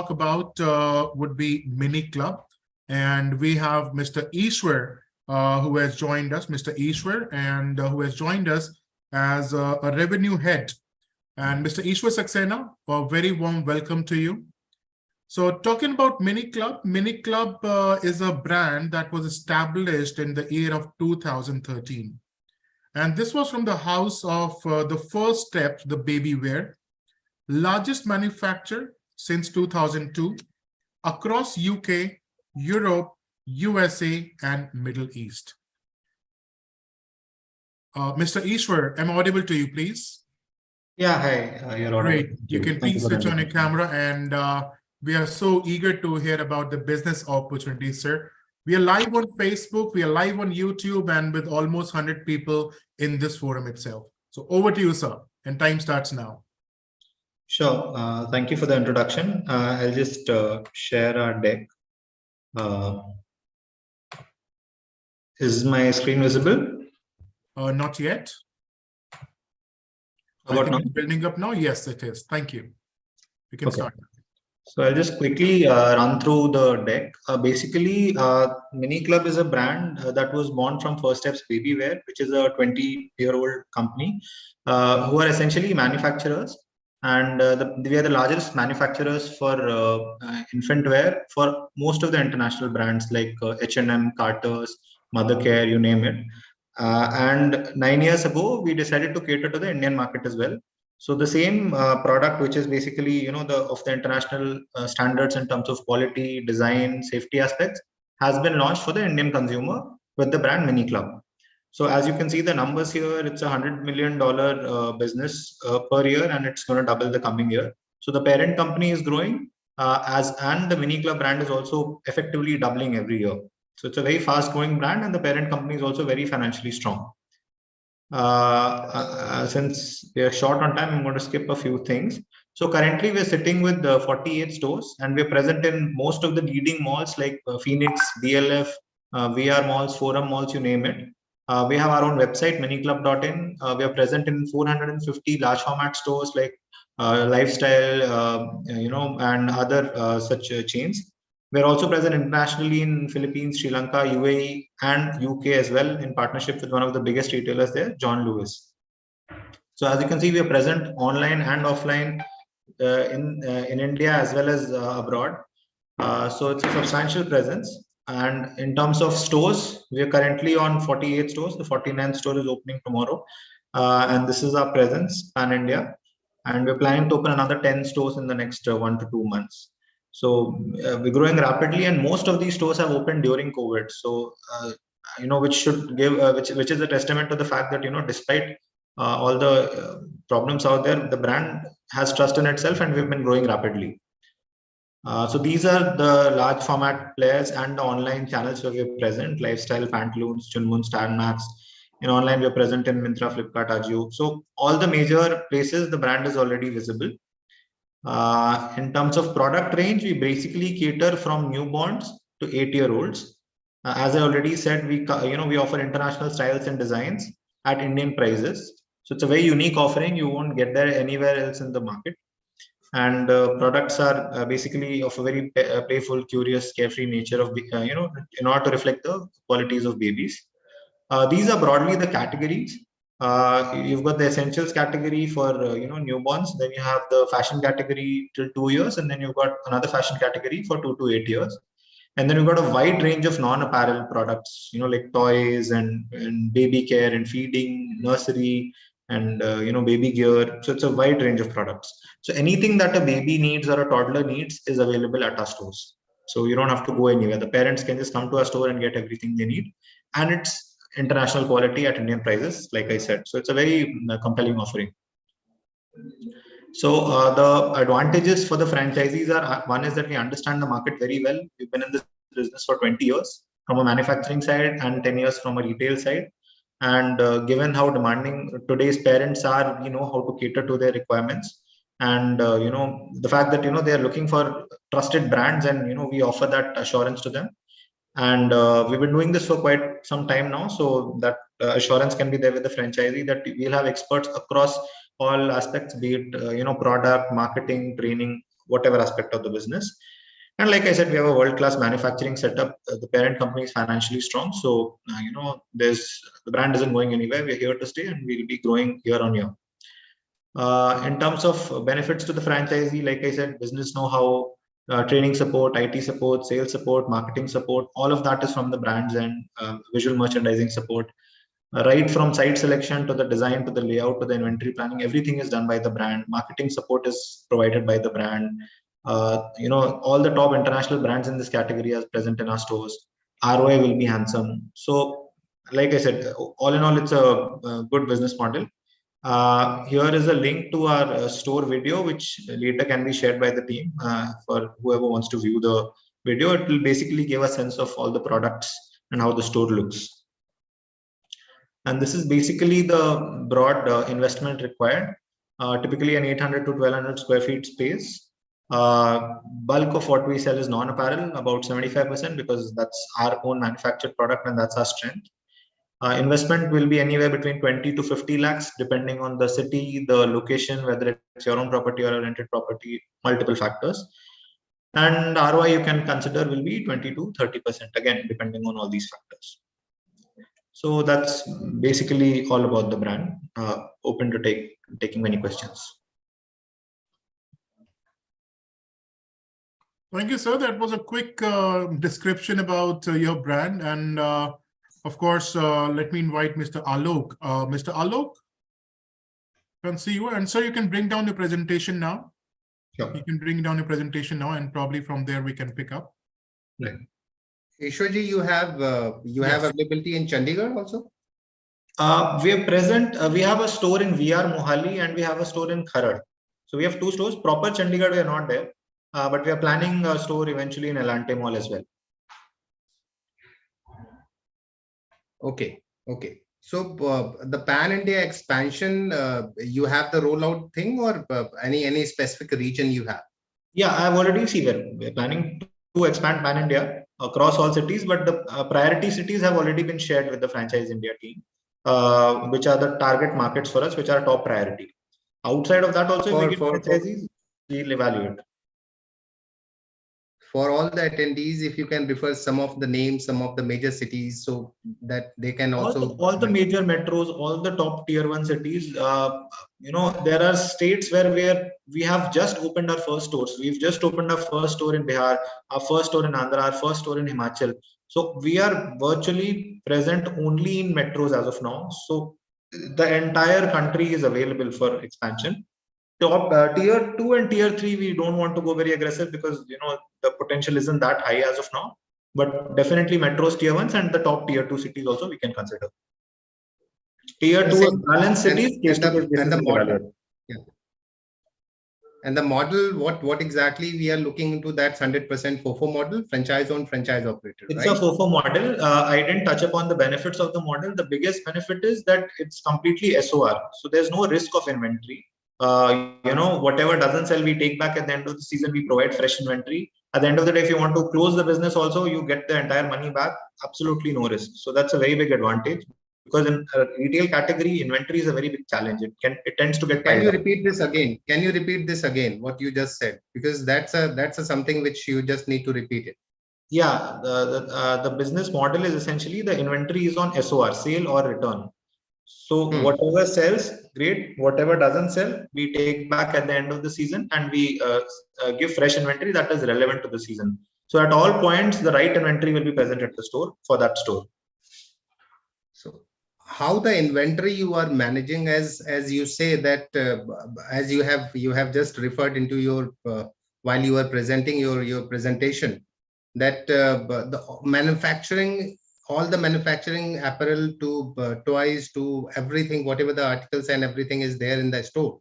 talk about would be Mini Club. And we have Mr. Ishwar, who has joined us, Mr. Ishwar, and who has joined us as a revenue head. And Mr. Ishwar Saxena, a very warm welcome to you. So talking about Mini Club is a brand that was established in the year of 2013. And this was from the house of the First Steps, the baby wear, largest manufacturer since 2002 across UK, Europe, USA, and Middle East. Mr. Ishwar, am I audible to you, please? Yeah, hi, you're audible. Great. You can please switch on your camera, and we are so eager to hear about the business opportunities, sir. We are live on Facebook, we are live on YouTube, and with almost 100 people in this forum itself. So over to you, sir, and time starts now. Sure. Thank you for the introduction. I'll just share our deck. Is my screen visible? Not yet. How about now? Building up now? Yes, it is. Thank you. We can start. So I'll just quickly run through the deck. Basically, Mini Club is a brand that was born from First Steps Baby Wear, which is a 20-year-old company who are essentially manufacturers. And we are the largest manufacturers for infant wear for most of the international brands like H&M, Carter's, Mothercare, you name it. And 9 years ago, we decided to cater to the Indian market as well. So the same product, which is basically, of the international standards in terms of quality, design, safety aspects, has been launched for the Indian consumer with the brand Mini Club. So as you can see the numbers here, it's $100 million business per year, and it's going to double the coming year. So the parent company is growing and the Mini Club brand is also effectively doubling every year. So it's a very fast growing brand, and the parent company is also very financially strong. Since we are short on time, I'm going to skip a few things. So currently we're sitting with 48 stores, and we're present in most of the leading malls like Phoenix, DLF, VR malls, Forum malls, you name it. We have our own website, miniclub.in. We are present in 450 large format stores like Lifestyle, and other such chains. We're also present internationally in Philippines, Sri Lanka, UAE, and UK as well, in partnership with one of the biggest retailers there, John Lewis. So as you can see, we are present online and offline in India as well as abroad. So it's a substantial presence. And in terms of stores, we are currently on 48 stores. The 49th store is opening tomorrow. And this is our presence pan India. And we're planning to open another 10 stores in the next 1 to 2 months. So we're growing rapidly, and most of these stores have opened during COVID. So, which should give, which is a testament to the fact that, despite all the problems out there, the brand has trust in itself, and we've been growing rapidly. So these are the large format players and the online channels where we're present: Lifestyle, Pantaloons, Chunmun, Stan Max. In online, we're present in Myntra, Flipkart, Ajio. So all the major places, the brand is already visible. In terms of product range, we basically cater from newborns to 8-year-olds. As I already said, we offer international styles and designs at Indian prices. So it's a very unique offering. You won't get there anywhere else in the market. And products are basically of a very playful, curious, carefree nature of, in order to reflect the qualities of babies. These are broadly the categories. You've got the essentials category for newborns. Then you have the fashion category till 2 years, and then you've got another fashion category for 2 to 8 years. And then you've got a wide range of non-apparel products, like toys and baby care and feeding, nursery, and baby gear. So it's a wide range of products. So anything that a baby needs or a toddler needs is available at our stores. So you don't have to go anywhere. The parents can just come to our store and get everything they need, and it's international quality at Indian prices, like I said. So it's a very compelling offering. So the advantages for the franchisees are, one is that we understand the market very well. We've been in this business for 20 years from a manufacturing side and 10 years from a retail side. And given how demanding today's parents are, we know how to cater to their requirements. And the fact that they are looking for trusted brands, and we offer that assurance to them. And we've been doing this for quite some time now, so that assurance can be there with the franchisee that we'll have experts across all aspects, be it product, marketing, training, whatever aspect of the business. And like I said, we have a world-class manufacturing setup. The parent company is financially strong, so the brand isn't going anywhere. We're here to stay, and we'll be growing year on year. In terms of benefits to the franchisee, like I said, business know-how, training support, IT support, sales support, marketing support, all of that is from the brands, and visual merchandising support. Right from site selection to the design to the layout to the inventory planning, everything is done by the brand. Marketing support is provided by the brand. All the top international brands in this category are present in our stores. ROI will be handsome. So, like I said, all in all, it's a good business model. Here is a link to our store video, which later can be shared by the team for whoever wants to view the video. It will basically give a sense of all the products and how the store looks. And this is basically the broad investment required. Typically an 800 to 1200 square feet space. Bulk of what we sell is non-apparel, about 75%, because that's our own manufactured product and that's our strength. Investment will be anywhere between 20 to 50 lakhs, depending on the city, the location, whether it's your own property or a rented property, multiple factors. And ROI you can consider will be 20 to 30%, again, depending on all these factors. So that's basically all about the brand. Open to taking many questions. Thank you, sir. That was a quick description about your brand. And of course, let me invite Mr. Alok. Mr. Alok, can see you. And sir, you can bring down your presentation now. Sure. You can bring down your presentation now, and probably from there we can pick up. Right. Ishwarji, you have availability in Chandigarh also? We are present. We have a store in VR Mohali and we have a store in Kharad. So we have two stores. Proper Chandigarh, we are not there, but we are planning a store eventually in Elante Mall as well. Okay. So the pan India expansion, you have the rollout thing, or any specific region you have? Yeah, I've already seen we're planning to expand pan India across all cities, but the priority cities have already been shared with the Franchise India team, which are the target markets for us, which are top priority. Outside of that, also, if we get franchisees, we'll evaluate. For all the attendees, if you can refer some of the names, some of the major cities, so that they can also all the major metros, all the top tier 1 cities. There are states where we have just opened our first stores. We've just opened our first store in Bihar, our first store in Andhra, our first store in Himachal. So we are virtually present only in metros as of now. So the entire country is available for expansion. Top tier 2 and tier 3, we don't want to go very aggressive because the potential isn't that high as of now. But definitely metros, tier 1s, and the top tier 2 cities also we can consider. Tier 2 balance cities and the model. Yeah. And the model, what exactly we are looking into, that 100% FOFO model, franchise owned, franchise operator. It's a FOFO model. I didn't touch upon the benefits of the model. The biggest benefit is that it's completely SOR. So there's no risk of inventory. Whatever doesn't sell, we take back at the end of the season. We provide fresh inventory. At the end of the day, if you want to close the business also, you get the entire money back. Absolutely no risk. So that's a very big advantage, because in a retail category, inventory is a very big challenge. It tends to get. Can you repeat this again? Can you repeat this again? What you just said, because that's a something which you just need to repeat it. Yeah, the business model is essentially the inventory is on SOR, sale or return. So whatever sells, great. Whatever doesn't sell, we take back at the end of the season, and we give fresh inventory that is relevant to the season. So at all points, the right inventory will be present at the store for that store. So how the inventory you are managing, as you say that as you have just referred into your while you are presenting your presentation, that the manufacturing, all the manufacturing apparel to toys to everything, whatever the articles and everything is there in the store,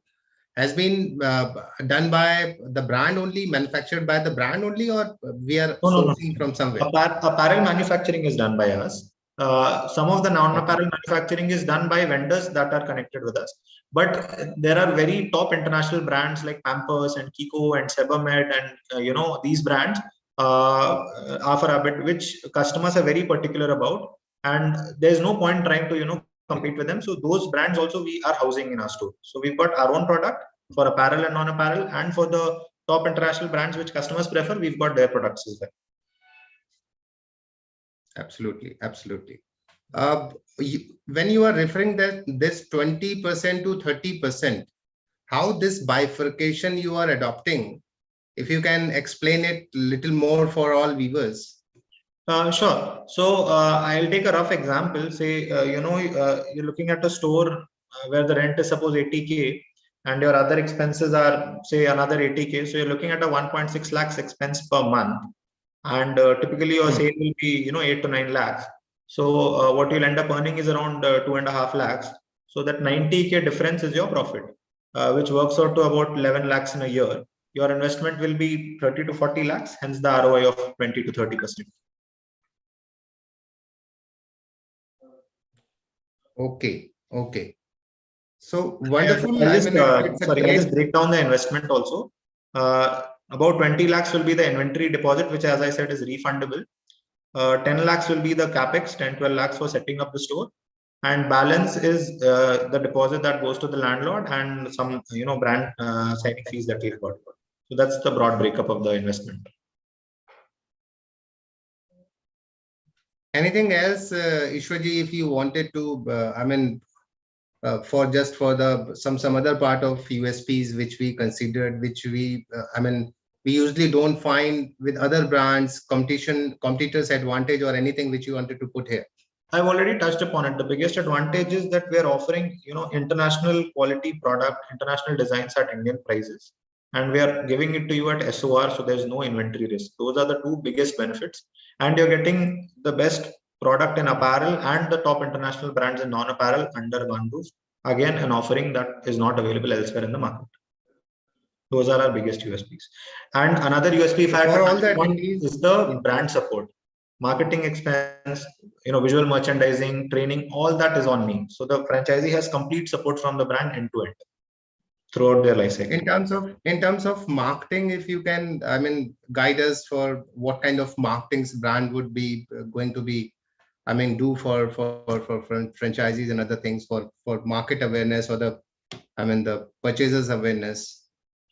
has been done by the brand only, manufactured by the brand only, or we are sourcing from somewhere? Apparel manufacturing is done by us. Some of the non-apparel manufacturing is done by vendors that are connected with us. But there are very top international brands like Pampers and Kiko and Sebamed and these brands offer a bit which customers are very particular about, and there's no point trying to compete with them. So those brands also we are housing in our store. So we've got our own product for apparel and non-apparel, and for the top international brands which customers prefer, we've got their products as well. Absolutely, absolutely. When you are referring that this 20% to 30%, how this bifurcation you are adopting, if you can explain it a little more for all viewers. Sure. So I'll take a rough example. Say, you're looking at a store where the rent is suppose 80K and your other expenses are say another 80K. So you're looking at a 1.6 lakhs expense per month. And typically your sale will be, 8 to 9 lakhs. So what you'll end up earning is around 2.5 lakhs. So that 90K difference is your profit, which works out to about 11 lakhs in a year. Your investment will be 30 to 40 lakhs, hence the ROI of 20 to 30%. Okay, okay. So wonderful. I'll just, It's a I'll great. just break down the investment also. About 20 lakhs will be the inventory deposit, which as I said is refundable. 10 lakhs will be the capex, 10-12 lakhs for setting up the store, and balance is the deposit that goes to the landlord and some brand signing fees that we've got. So that's the broad breakup of the investment. Anything else, Ishwarji, if you wanted to, for the some other part of USPs which we considered, which we we usually don't find with other brands, competitors advantage or anything which you wanted to put here. I've already touched upon it. The biggest advantage is that we are offering, international quality product, international designs at Indian prices, and we are giving it to you at SOR, so there's no inventory risk. Those are the two biggest benefits, and you're getting the best product in apparel and the top international brands in non-apparel under one roof. Again, an offering that is not available elsewhere in the market. Those are our biggest USPs. And another USP, if I had to touch upon, is the brand support. Marketing expense, visual merchandising, training, all that is on me. So the franchisee has complete support from the brand end to end throughout their life cycle. In terms of marketing, if you can, guide us for what kind of marketing brand would be going to be, do for franchisees and other things for market awareness or the purchasers awareness.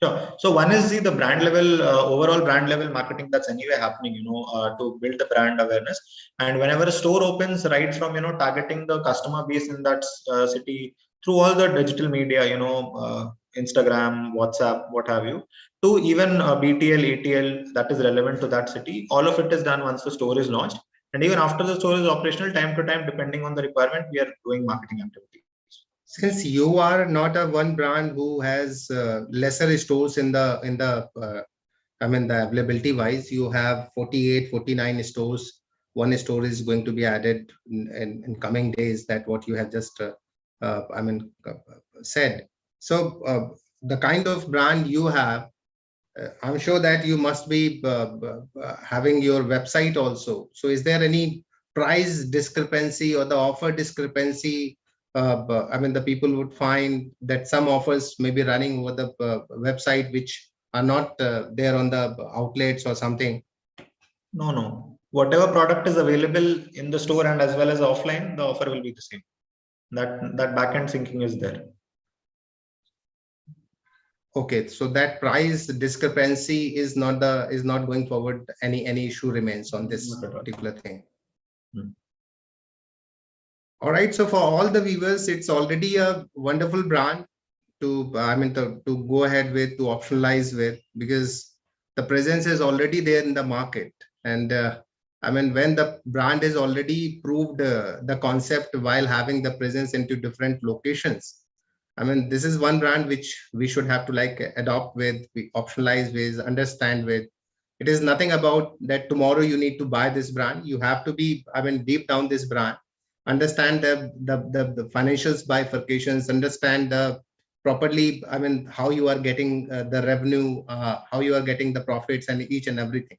Sure. So one is the brand level, overall brand level marketing that's anyway happening, to build the brand awareness. And whenever a store opens, right from, targeting the customer base in that city through all the digital media, Instagram, WhatsApp, what have you, to even BTL, ATL that is relevant to that city. All of it is done once the store is launched. And even after the store is operational, time to time, depending on the requirement, we are doing marketing activity. Since you are not a one brand who has lesser stores in the availability wise, you have 48, 49 stores. One store is going to be added in coming days. That what you have just said. So the kind of brand you have, I'm sure that you must be having your website also. So is there any price discrepancy or the offer discrepancy? The people would find that some offers may be running over the website which are not there on the outlets or something. No. Whatever product is available in the store and as well as offline, the offer will be the same. That backend syncing is there. Okay, so that price discrepancy is not going forward. Any issue remains on this particular thing. All right. So for all the viewers, it's already a wonderful brand to go ahead with, to optionalize with, because the presence is already there in the market. And when the brand is already proved the concept while having the presence into different locations, this is one brand which we should have to adopt with, we optionalize with, understand with. It is nothing about that tomorrow you need to buy this brand. You have to be, deep down this brand, understand the financials bifurcations, understand the properly, how you are getting the revenue, how you are getting the profits and each and everything.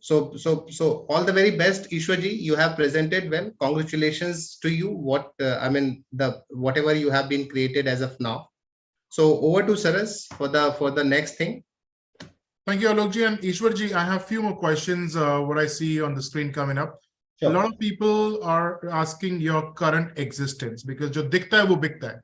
So all the very best, Ishwarji. You have presented well. Congratulations to you. Whatever you have been created as of now. So over to Saras for the next thing. Thank you, Alokji and Ishwarji. I have a few more questions. What I see on the screen coming up. Sure. A lot of people are asking your current existence because jo dikhta hai wo bikta hai.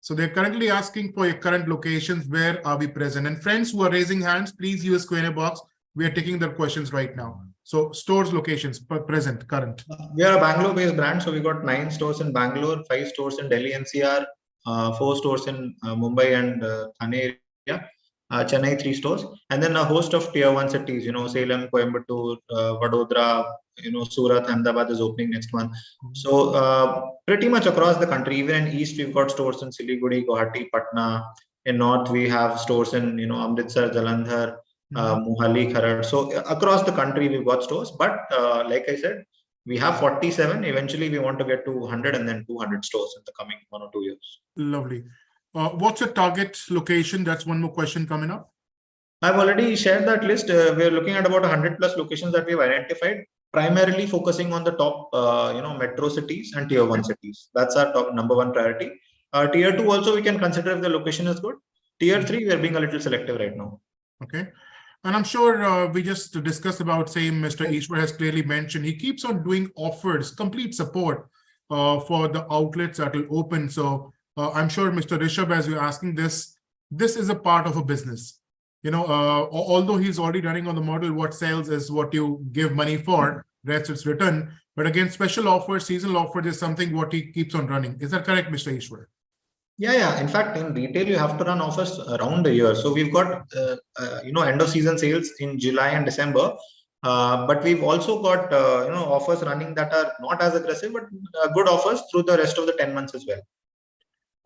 So they're currently asking for your current locations. Where are we present? And friends who are raising hands, please use Q&A box. We are taking their questions right now. So stores locations, present, current. We are a Bangalore-based brand, so we got 9 stores in Bangalore, 5 stores in Delhi NCR, 4 stores in Mumbai and Thane area, Chennai 3 stores, and then a host of tier 1 cities. Salem, Coimbatore, Vadodara, Surat, Ahmedabad is opening next month. So pretty much across the country. Even in East, we've got stores in Siliguri, Guwahati, Patna. In North, we have stores in Amritsar, Jalandhar, Mohali, Kharad. So across the country, we've got stores. But like I said, we have 47. Eventually, we want to get to 100 and then 200 stores in the coming 1 or 2 years. Lovely. What's your target location? That's one more question coming up. I've already shared that list. We're looking at about 100 plus locations that we've identified, primarily focusing on the top, metro cities and tier 1 cities. That's our top number 1 priority. Tier 2 also we can consider if the location is good. Tier 3, we're being a little selective right now. Okay. And I'm sure we just discussed about same. Mr. Ishwar has clearly mentioned he keeps on doing offers, complete support for the outlets that will open. So I'm sure Mr. Rishabh, as you're asking this is a part of a business. Although he's already running on the model, what sells is what you give money for, rest it's return. But again, special offers, seasonal offers is something what he keeps on running. Is that correct, Mr. Ishwar? Yeah. In fact, in retail, you have to run offers around the year. So we've got, end of season sales in July and December. But we've also got, offers running that are not as aggressive, but good offers through the rest of the 10 months as well.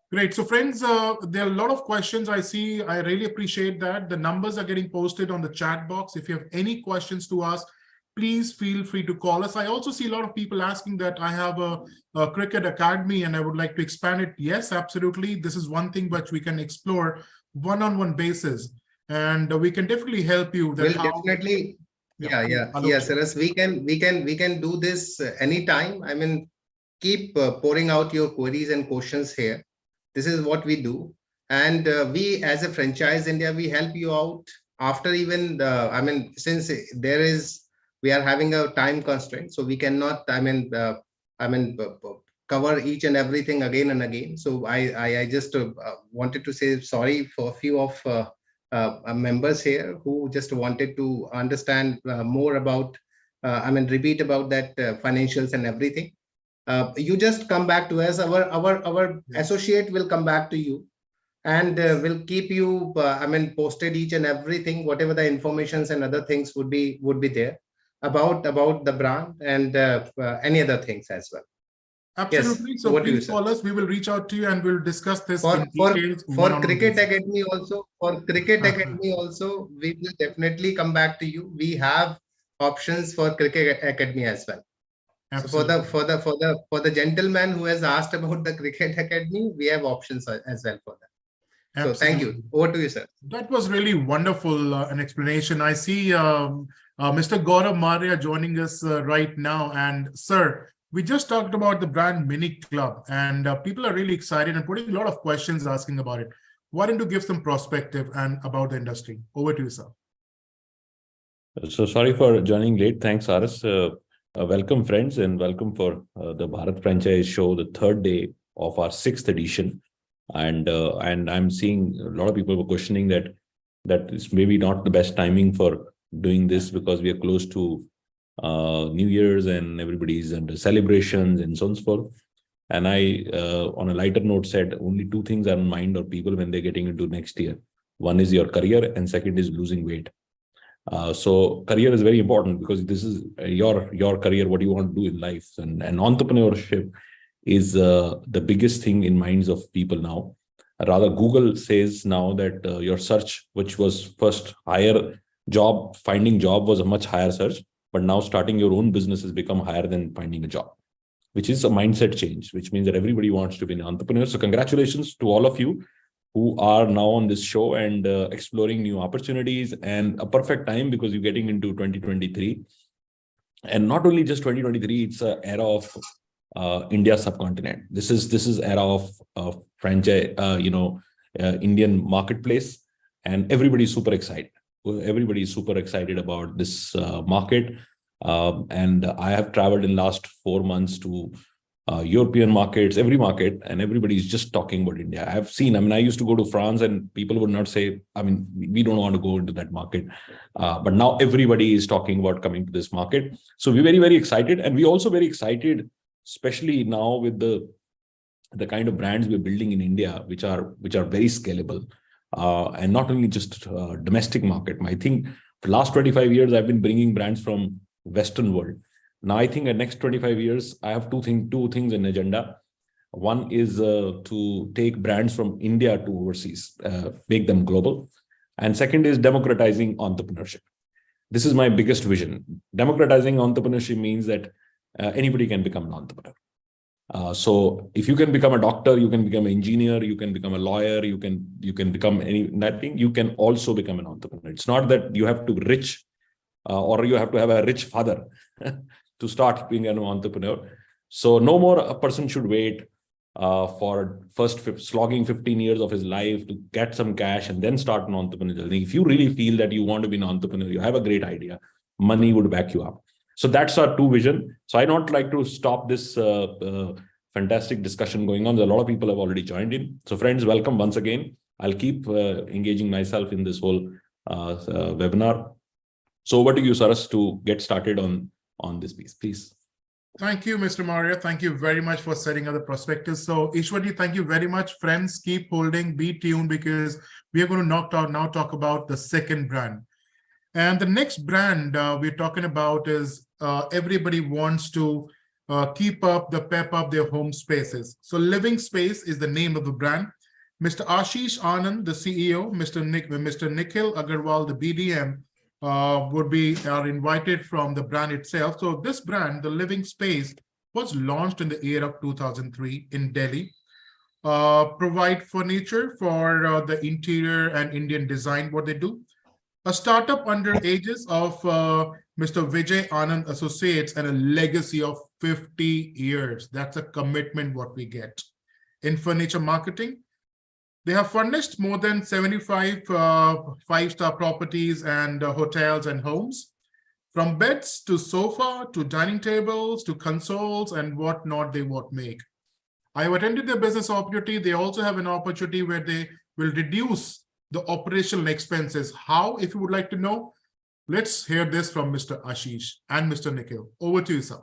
Great. So friends, there are a lot of questions I see. I really appreciate that. The numbers are getting posted on the chat box. If you have any questions to ask, please feel free to call us. I also see a lot of people asking that I have a cricket academy and I would like to expand it. Yes, absolutely. This is one thing which we can explore one-on-one basis, and we can definitely help you. We'll definitely, Saras, we can do this anytime. I mean, keep pouring out your queries and questions here. This is what we do, and we as a Franchise India, we help you out after even since we are having a time constraint, so we cannot cover each and everything again and again. So I just wanted to say sorry for a few of members here who just wanted to understand more about repeat about that financials and everything. You just come back to us. Our associate will come back to you, and will keep you posted each and everything, whatever the informations and other things would be there about the brand and any other things as well. Absolutely. Yes. So please call us. We will reach out to you and we'll discuss this for Cricket Academy also. For Cricket Academy also, we will definitely come back to you. We have options for Cricket Academy as well. Absolutely. So for the gentleman who has asked about the Cricket Academy, we have options as well for that. Absolutely. So thank you. Over to you, sir. That was really wonderful an explanation. I see Mr. Gaurav Maria joining us right now. And sir, we just talked about the brand Mini Club, and people are really excited and putting a lot of questions asking about it. Why don't you give some perspective and about the industry? Over to you, sir. So sorry for joining late. Thanks, Aras. Welcome, friends, and welcome for the Bharat Franchise Show, the 3rd day of our 6th edition. And I'm seeing a lot of people were questioning that it's maybe not the best timing for doing this because we are close to New Year's and everybody's under celebrations and so on and so forth. And I, on a lighter note, said only 2 things are in mind of people when they're getting into next year. One is your career, and second is losing weight. So career is very important because this is your career, what you want to do in life, and entrepreneurship is the biggest thing in minds of people now. Rather, Google says now that your search, which was first finding job was a much higher search, but now starting your own business has become higher than finding a job, which is a mindset change, which means that everybody wants to be an entrepreneur. So congratulations to all of you who are now on this show and exploring new opportunities, and a perfect time because you're getting into 2023. And not only just 2023, it's an era of India subcontinent. This is era of franchise, Indian marketplace, and everybody's super excited. Everybody is super excited about this market. And I have traveled in last 4 months to European markets, every market, and everybody is just talking about India. I've seen, I used to go to France and people would not say, we don't want to go into that market. But now everybody is talking about coming to this market. So we're very, very excited. And we're also very excited, especially now with the kind of brands we're building in India, which are very scalable. And not only just domestic market. I think for the last 25 years, I've been bringing brands from Western world. Now, I think the next 25 years, I have two things in agenda. One is to take brands from India to overseas, make them global. And second is democratizing entrepreneurship. This is my biggest vision. Democratizing entrepreneurship means that anybody can become an entrepreneur. So if you can become a doctor, you can become an engineer, you can become a lawyer, you can become anything, you can also become an entrepreneur. It's not that you have to be rich or you have to have a rich father to start being an entrepreneur. So no more a person should wait for slogging 15 years of his life to get some cash and then start an entrepreneurial thing. If you really feel that you want to be an entrepreneur, you have a great idea, money would back you up. So that's our two vision. So I don't like to stop this fantastic discussion going on. There's a lot of people have already joined in. So friends, welcome once again. I'll keep engaging myself in this whole webinar. So over to you, Saras, to get started on this piece, please. Thank you, Mr. Maurya. Thank you very much for setting up the prospectus. So Ishwarji, thank you very much. Friends, keep holding, be tuned, because we are going to now talk about the second brand. And the next brand we're talking about is everybody wants to keep up the pep up their home spaces. So Living Space is the name of the brand. Mr. Ashish Anand, the CEO, Mr. Nikhil Agarwal, the BDM, are invited from the brand itself. So this brand, the Living Space, was launched in the year of 2003 in Delhi. Provide furniture for the interior and Indian design, what they do. A startup under aegis of Mr. Vijay Anand Associates and a legacy of 50 years. That's a commitment what we get. In furniture marketing, they have furnished more than 75 five-star properties and hotels and homes. From beds to sofa to dining tables to consoles and whatnot they would make. I have attended their business opportunity. They also have an opportunity where they will reduce the operational expenses. How, if you would like to know? Let's hear this from Mr. Ashish and Mr. Nikhil. Over to you, sir.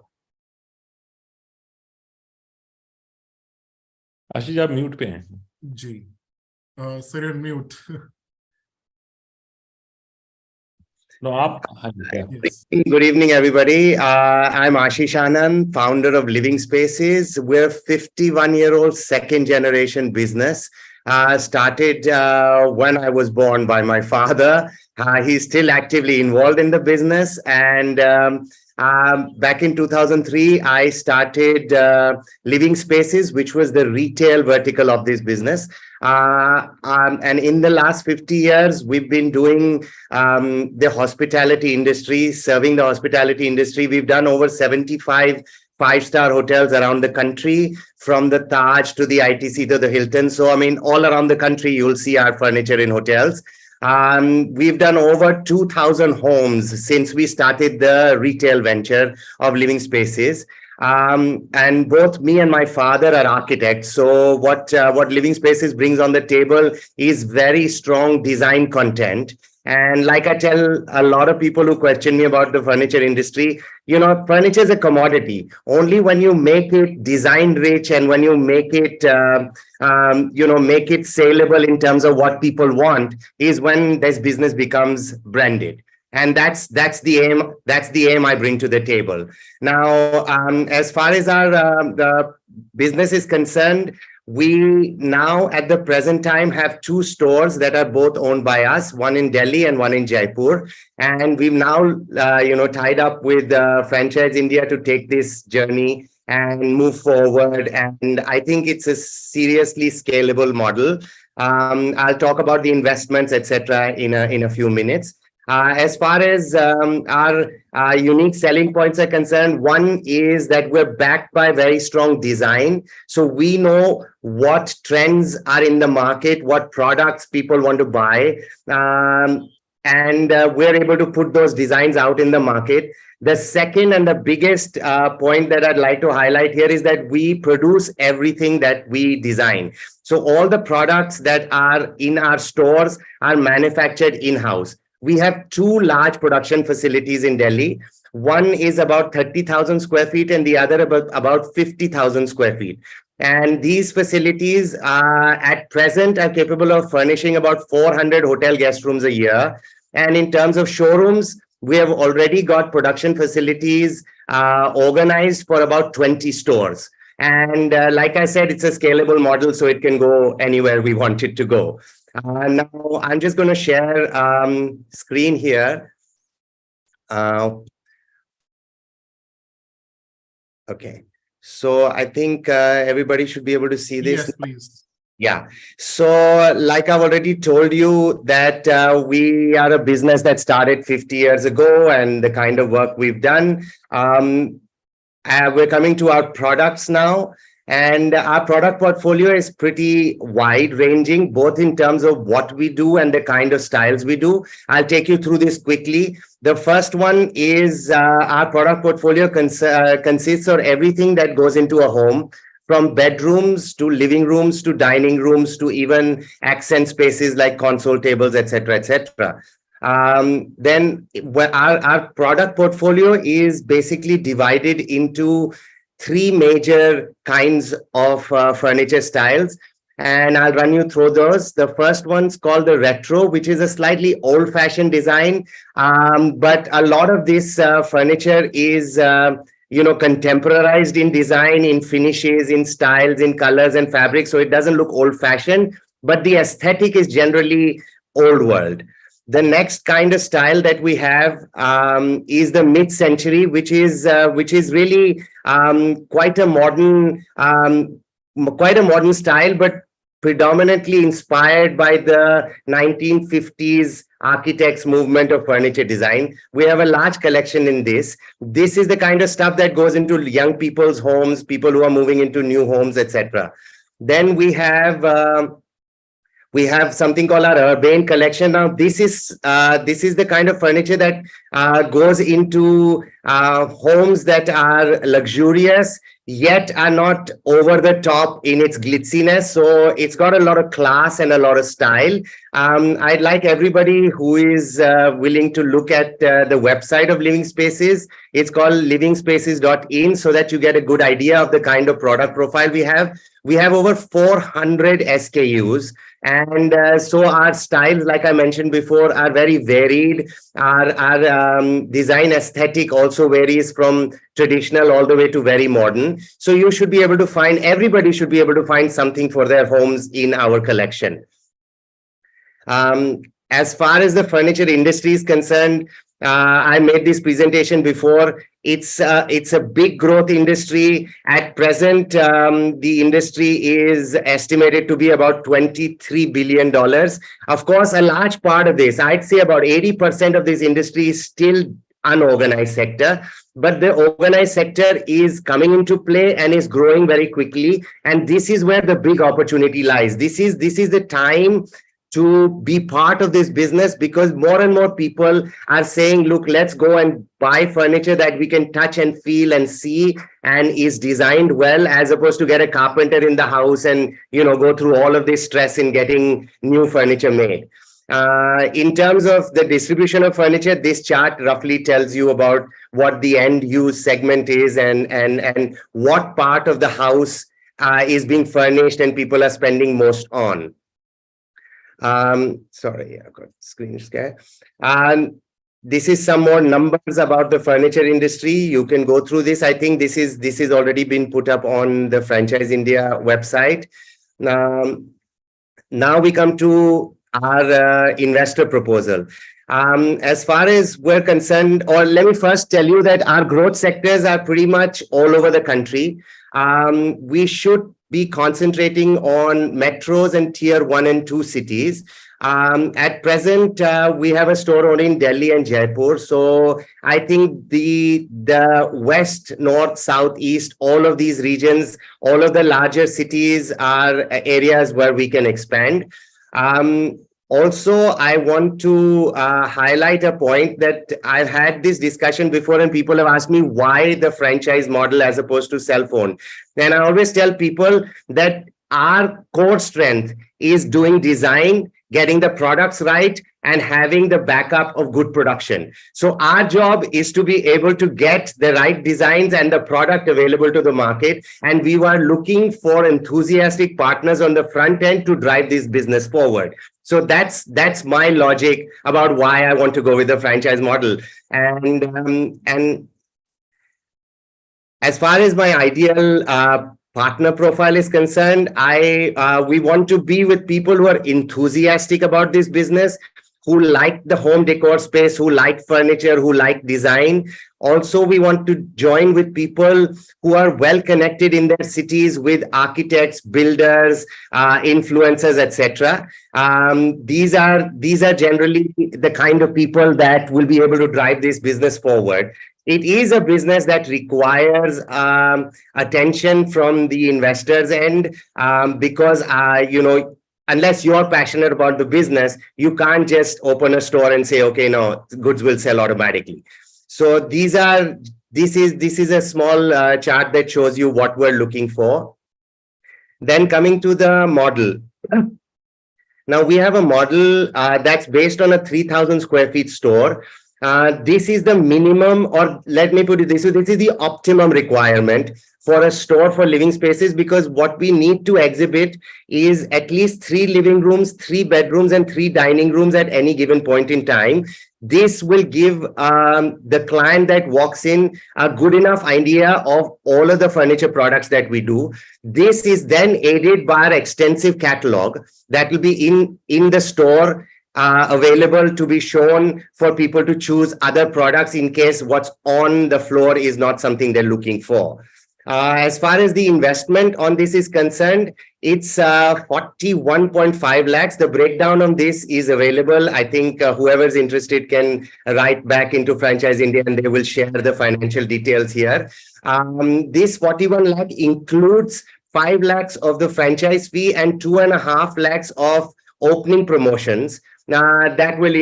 Ashish, आप mute पे हैं. जी. Sir, you're mute. No, आप. Yes. Good evening, everybody. I'm Ashish Anand, founder of Living Spaces. We're a 51-year-old second-generation business. Started when I was born by my father. He's still actively involved in the business. And back in 2003, I started Living Spaces, which was the retail vertical of this business. And in the last 50 years, we've been doing the hospitality industry, serving the hospitality industry. We've done over 75 five-star hotels around the country, from the Taj to the ITC to the Hilton. So, all around the country, you'll see our furniture in hotels. We've done over 2,000 homes since we started the retail venture of Living Spaces. And both me and my father are architects. So what Living Spaces brings on the table is very strong design content. And like I tell a lot of people who question me about the furniture industry, furniture is a commodity. Only when you make it design rich and when you make it, make it saleable in terms of what people want is when this business becomes branded. And that's the aim. That's the aim I bring to the table. Now, as far as our the business is concerned, we now at the present time have 2 stores that are both owned by us, one in Delhi and one in Jaipur. And we've now, tied up with Franchise India to take this journey and move forward. And I think it's a seriously scalable model. I'll talk about the investments, etc., in a few minutes. As far as our unique selling points are concerned, one is that we're backed by very strong design. So we know what trends are in the market, what products people want to buy. and we're able to put those designs out in the market. The second and the biggest point that I'd like to highlight here is that we produce everything that we design. So all the products that are in our stores are manufactured in-house. We have two large production facilities in Delhi. One is about 30,000 square feet and the other about 50,000 square feet. And these facilities at present are capable of furnishing about 400 hotel guest rooms a year. And in terms of showrooms, we have already got production facilities organized for about 20 stores. And like I said, it's a scalable model, so it can go anywhere we want it to go. Now, I'm just going to share screen here. Okay. So I think everybody should be able to see this. Yes, please. Yeah. So like I've already told you that we are a business that started 50 years ago, and the kind of work we've done. We're coming to our products now, and our product portfolio is pretty wide ranging, both in terms of what we do and the kind of styles we do. I'll take you through this quickly. The first one is our product portfolio consists of everything that goes into a home, from bedrooms to living rooms to dining rooms to even accent spaces like console tables, etc., etc. Then our product portfolio is basically divided into three major kinds of furniture styles, and I'll run you through those. The first one's called the retro, which is a slightly old-fashioned design, but a lot of this furniture is contemporarized in design, in finishes, in styles, in colors and fabrics, so it doesn't look old-fashioned, but the aesthetic is generally old world. The next kind of style that we have is the mid-century, which is really quite a modern style, but predominantly inspired by the 1950s architects movement of furniture design. We have a large collection in this. This is the kind of stuff that goes into young people's homes, people who are moving into new homes, etc. Then we have something called our Urbane collection. Now, this is the kind of furniture that goes into homes that are luxurious, yet are not over the top in its glitziness. So it's got a lot of class and a lot of style. I'd like everybody who is willing to look at the website of Living Spaces. It's called livingspaces.in, so that you get a good idea of the kind of product profile we have. We have over 400 SKUs. And so our styles, like I mentioned before, are very varied. Our design aesthetic also varies from traditional all the way to very modern. So you should be able to find, everybody should be able to find something for their homes in our collection. As far as the furniture industry is concerned, I made this presentation before. It's a big growth industry. At present, the industry is estimated to be about $23 billion. Of course, a large part of this, I'd say about 80% of this industry is still unorganized sector, but the organized sector is coming into play and is growing very quickly. And this is where the big opportunity lies. This is the time to be part of this business, because more and more people are saying, look, let's go and buy furniture that we can touch and feel and see and is designed well, as opposed to get a carpenter in the house and go through all of this stress in getting new furniture made. In terms of the distribution of furniture, this chart roughly tells you about what the end use segment is and what part of the house is being furnished and people are spending most on. Sorry, I've got screen scare. This is some more numbers about the furniture industry. You can go through this. I think this is already been put up on the Franchise India website. Now we come to our investor proposal. As far as we're concerned, or let me first tell you that our growth sectors are pretty much all over the country. We should be concentrating on metros and tier 1 and 2 cities. At present, we have a store only in Delhi and Jaipur. So I think the west, north, south, east, all of these regions, all of the larger cities are areas where we can expand. Also, I want to highlight a point that I've had this discussion before, and people have asked me why the franchise model as opposed to cell phone. And I always tell people that our core strength is doing design, getting the products right, and having the backup of good production. So our job is to be able to get the right designs and the product available to the market. And we were looking for enthusiastic partners on the front end to drive this business forward. So that's my logic about why I want to go with the franchise model. And as far as my ideal partner profile is concerned, we want to be with people who are enthusiastic about this business, who like the home decor space, who like furniture, who like design. Also, we want to join with people who are well connected in their cities with architects, builders, influencers, etc. These are generally the kind of people that will be able to drive this business forward. It is a business that requires attention from the investors end, because unless you're passionate about the business, you can't just open a store and say, okay, no, goods will sell automatically. So this is a small chart that shows you what we're looking for. Then coming to the model. Now we have a model that's based on a 3,000 square feet store. This is the minimum, or let me put it this way, this is the optimum requirement for a store for living spaces, because what we need to exhibit is at least 3 living rooms, 3 bedrooms, and 3 dining rooms at any given point in time. This will give the client that walks in a good enough idea of all of the furniture products that we do. This is then aided by our extensive catalog that will be in the store, available to be shown for people to choose other products in case what's on the floor is not something they're looking for. As far as the investment on this is concerned, it's 41.5 lakhs. The breakdown on this is available. I think whoever's interested can write back into Franchise India and they will share the financial details here. This 41 lakh includes 5 lakhs of the franchise fee and 2.5 lakhs of opening promotions. That will,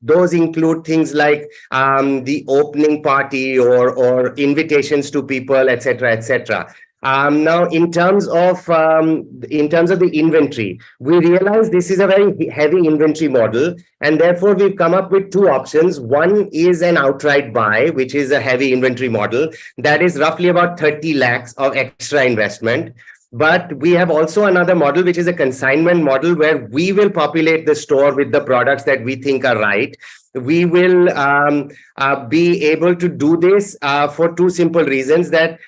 those include things like the opening party or invitations to people, etc., etc. Now, in terms of the inventory, we realize this is a very heavy inventory model, and therefore we've come up with 2 options. One is an outright buy, which is a heavy inventory model that is roughly about 30 lakhs of extra investment. But we have also another model, which is a consignment model, where we will populate the store with the products that we think are right. We will be able to do this for 2 simple reasons. That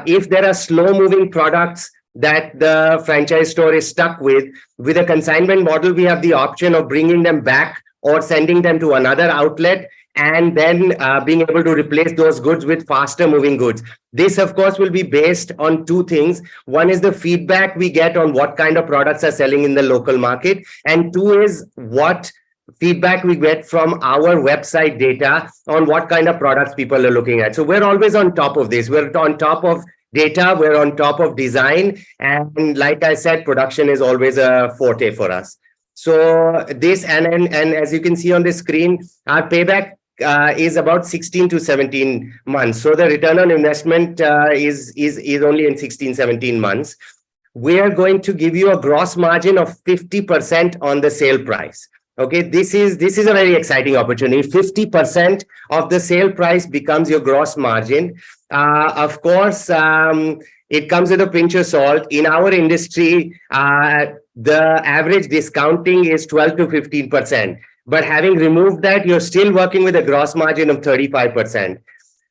if there are slow-moving products that the franchise store is stuck with a consignment model, we have the option of bringing them back or sending them to another outlet, and then being able to replace those goods with faster moving goods. This, of course, will be based on 2 things. One is the feedback we get on what kind of products are selling in the local market. And 2 is what feedback we get from our website data on what kind of products people are looking at. So we're always on top of this. We're on top of data. We're on top of design. And like I said, production is always a forte for us. So this, and as you can see on the screen, our payback is about 16 to 17 months. So the return on investment is only in 16, 17 months. We are going to give you a gross margin of 50% on the sale price. Okay, this is a very exciting opportunity. 50% of the sale price becomes your gross margin. Of course, it comes with a pinch of salt. In our industry, the average discounting is 12 to 15%. But having removed that, you're still working with a gross margin of 35%.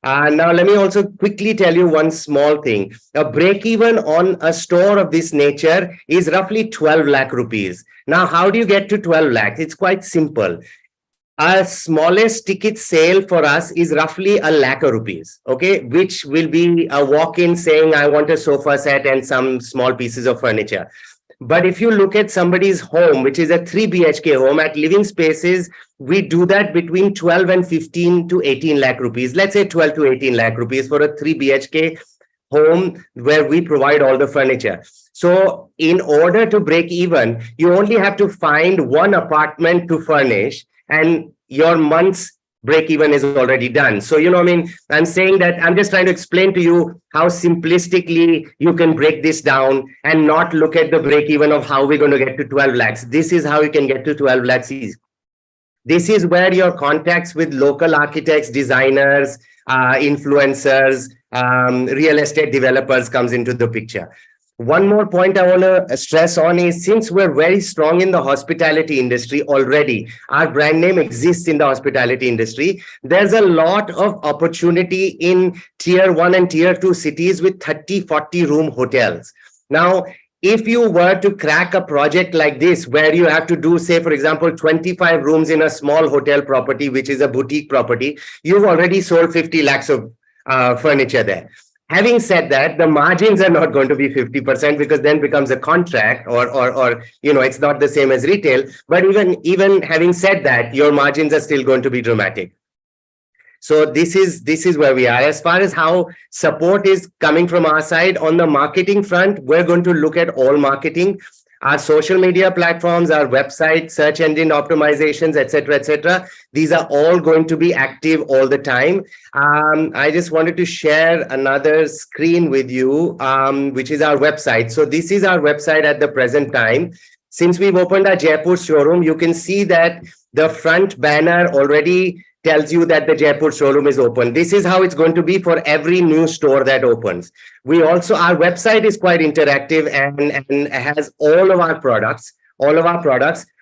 Now, let me also quickly tell you one small thing. A break-even on a store of this nature is roughly 12 lakh rupees. Now, how do you get to 12 lakhs? It's quite simple. Our smallest ticket sale for us is roughly 1 lakh rupees, okay, which will be a walk-in saying, I want a sofa set and some small pieces of furniture. But if you look at somebody's home, which is a 3 BHK home, at Living Spaces, we do that between 12 and 15 to 18 lakh rupees. Let's say 12 to 18 lakh rupees for a 3 BHK home where we provide all the furniture. So in order to break even, you only have to find one apartment to furnish and your month's break even is already done. So, I mean, I'm saying that I'm just trying to explain to you how simplistically you can break this down and not look at the break even of how we're going to get to 12 lakhs. This is how you can get to 12 lakhs. This is where your contacts with local architects, designers, influencers, real estate developers comes into the picture. One more point I want to stress on is, since we're very strong in the hospitality industry already, our brand name exists in the hospitality industry, there's a lot of opportunity in tier 1 and tier 2 cities with 30, 40 room hotels. Now, if you were to crack a project like this, where you have to do, say, for example, 25 rooms in a small hotel property, which is a boutique property, you've already sold 50 lakhs of furniture there. Having said that, the margins are not going to be 50% because then becomes a contract or it's not the same as retail. But even having said that, your margins are still going to be dramatic. So this is where we are. As far as how support is coming from our side on the marketing front, we're going to look at all marketing. Our social media platforms, our website, search engine optimizations, etc. These are all going to be active all the time. I just wanted to share another screen with you, which is our website. So this is our website at the present time. Since we've opened our Jaipur showroom, you can see that the front banner already tells you that the Jaipur showroom is open. This is how it's going to be for every new store that opens. We also, our website is quite interactive and has all of our products.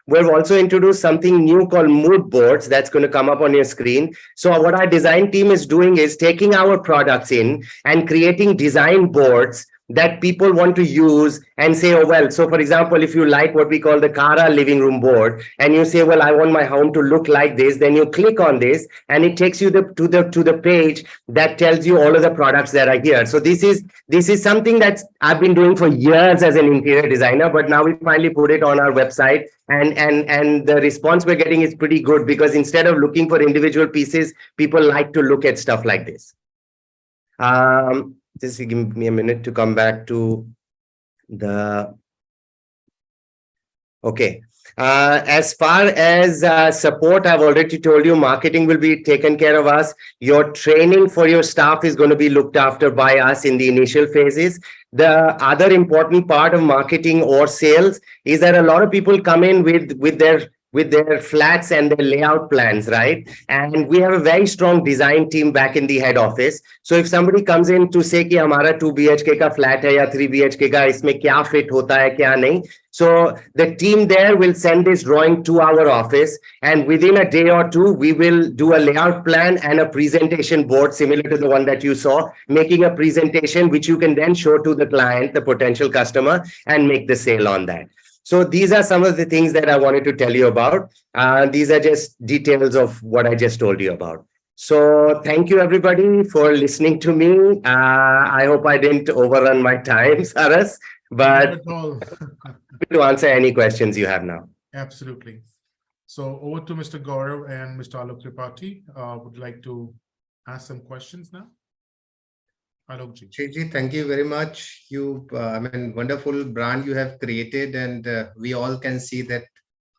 We've also introduced something new called mood boards that's going to come up on your screen. So what our design team is doing is taking our products in and creating design boards that people want to use and say, oh, well, so for example, if you like what we call the Kara living room board and you say, well, I want my home to look like this, then you click on this and it takes you to the page that tells you all of the products that are here. So this is something that I've been doing for years as an interior designer, but now we finally put it on our website and the response we're getting is pretty good because instead of looking for individual pieces, people like to look at stuff like this. Just give me a minute to come back to the... Okay. As far as support, I've already told you, marketing will be taken care of us. Your training for your staff is going to be looked after by us in the initial phases. The other important part of marketing or sales is that a lot of people come in with their flats and their layout plans, right? And we have a very strong design team back in the head office. So if somebody comes in to say कि हमारा 2 BHK का flat है या 3 BHK का इसमें क्या fit होता है क्या नहीं, so the team there will send this drawing to our office and within a day or two we will do a layout plan and a presentation board similar to the one that you saw, making a presentation which you can then show to the client, the potential customer, and make the sale on that. So these are some of the things that I wanted to tell you about. These are just details of what I just told you about. So thank you, everybody, for listening to me. I hope I didn't overrun my time, Saras, but to answer any questions you have now. Absolutely. So over to Mr. Gaurav and Mr. Alok Tripathi. Would like to ask some questions now. Shiji, thank you very much. I mean, wonderful brand you have created, and we all can see that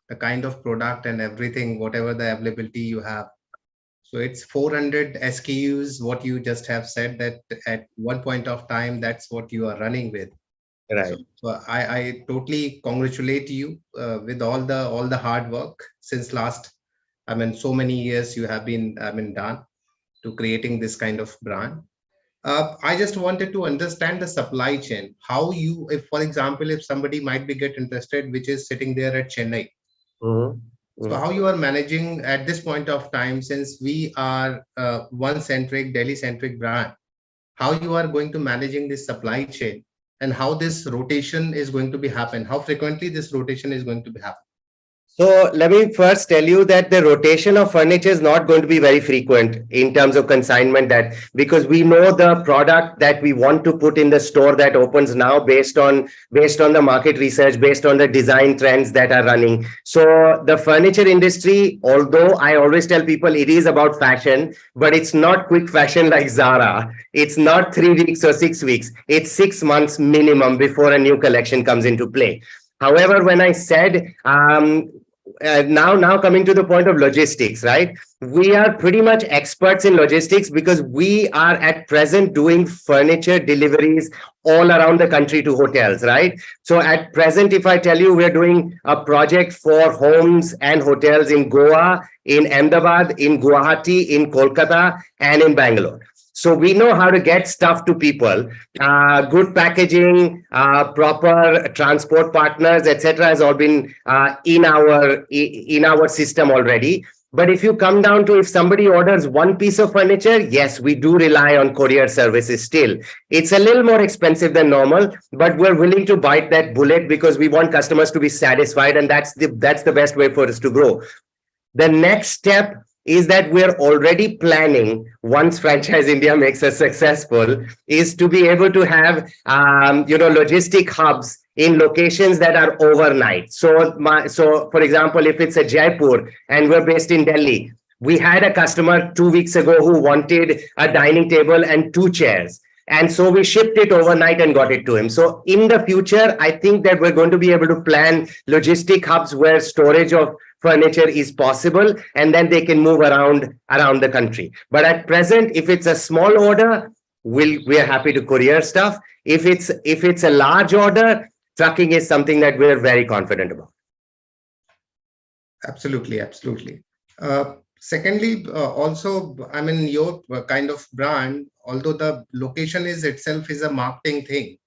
the kind of product and everything, whatever the availability you have. So it's 400 SKUs, what you just have said that at one point of time, that's what you are running with. Right. So I totally congratulate you with all the hard work since last, I mean, so many years you have been, done to creating this kind of brand. I just wanted to understand the supply chain. How you, if for example, if somebody might be get interested, which is sitting there at Chennai. So how you are managing at this point of time, since we are one-centric, Delhi-centric brand, how you are going to managing this supply chain and how this rotation is going to be happen? How frequently this rotation is going to be happen? So let me first tell you that the rotation of furniture is not going to be very frequent in terms of consignment, that because we know the product that we want to put in the store that opens now based on the market research, based on the design trends that are running. So the furniture industry, although I always tell people it is about fashion, but it's not quick fashion like Zara. It's not 3 weeks or 6 weeks. It's 6 months minimum before a new collection comes into play. However, when I said now coming to the point of logistics, right? We are pretty much experts in logistics because we are at present doing furniture deliveries all around the country to hotels, right? So at present, if I tell you, we're doing a project for homes and hotels in Goa, in Ahmedabad, in Guwahati, in Kolkata, and in Bangalore. So we know how to get stuff to people. Good packaging, proper transport partners, etc., has all been in our system already. But if you come down to if somebody orders one piece of furniture, yes, we do rely on courier services still. It's a little more expensive than normal, but we're willing to bite that bullet because we want customers to be satisfied, and that's the best way for us to grow. The next step is that we're already planning, once Franchise India makes us successful, is to be able to have logistic hubs in locations that are overnight. So for example, if it's a Jaipur and we're based in Delhi, we had a customer 2 weeks ago who wanted a dining table and 2 chairs. And so we shipped it overnight and got it to him. So in the future, I think that we're going to be able to plan logistic hubs where storage of furniture is possible, and then they can move around the country. But at present, if it's a small order, we're happy to courier stuff. If it's a large order, trucking is something that we're very confident about. Absolutely. Secondly, also, I mean, your kind of brand, although the location itself is a marketing thing.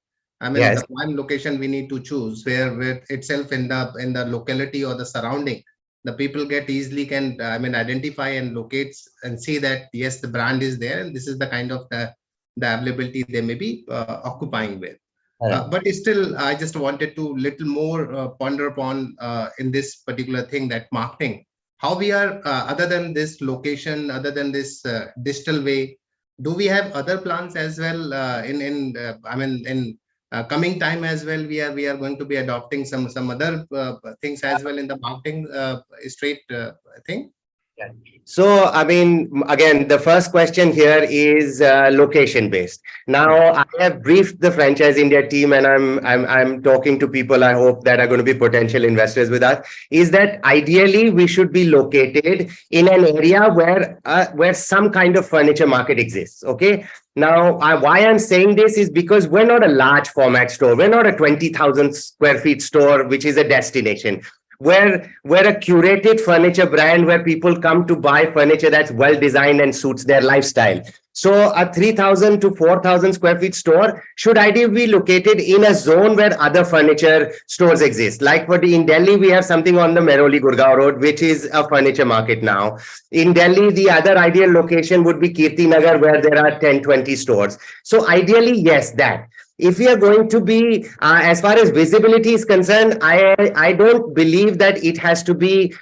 I mean, Yes. the prime location we need to choose where itself in the locality or the surrounding, the people get easily can identify and locate and see that yes, the brand is there and this is the kind of the availability they may be occupying with. But still, I just wanted to little more ponder upon in this particular thing, that marketing, how we are other than this location, other than this digital way, do we have other plans as well in coming time as well? We are going to be adopting some other things as well in the marketing straight thing. So, I mean, again, the first question here is location based. Now, I have briefed the Franchise India team, and I'm talking to people I hope that are going to be potential investors with us. Is that ideally we should be located in an area where some kind of furniture market exists. Okay. Now, why I'm saying this is because we're not a large format store. We're not a 20,000 square feet store, which is a destination. We're a curated furniture brand where people come to buy furniture that's well designed and suits their lifestyle. So a 3,000 to 4,000 square feet store should ideally be located in a zone where other furniture stores exist. Like in Delhi, we have something on the Mehrauli Gurgaon Road, which is a furniture market now. In Delhi, the other ideal location would be Kirti Nagar, where there are 10, 20 stores. So ideally, yes, that. If we are going to be, as far as visibility is concerned, I don't believe that it has to be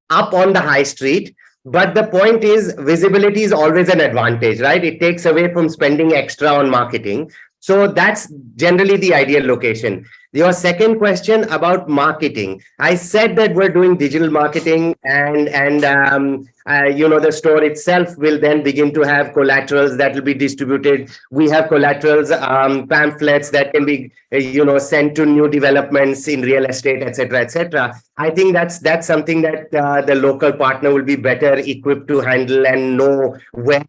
up on the high street. But the point is, visibility is always an advantage, right? It takes away from spending extra on marketing. So that's generally the ideal location. Your second question about marketing, I said that we're doing digital marketing, and the store itself will then begin to have collaterals that will be distributed. We have collaterals, pamphlets that can be sent to new developments in real estate, etc., etc. I think that's something that the local partner will be better equipped to handle and know where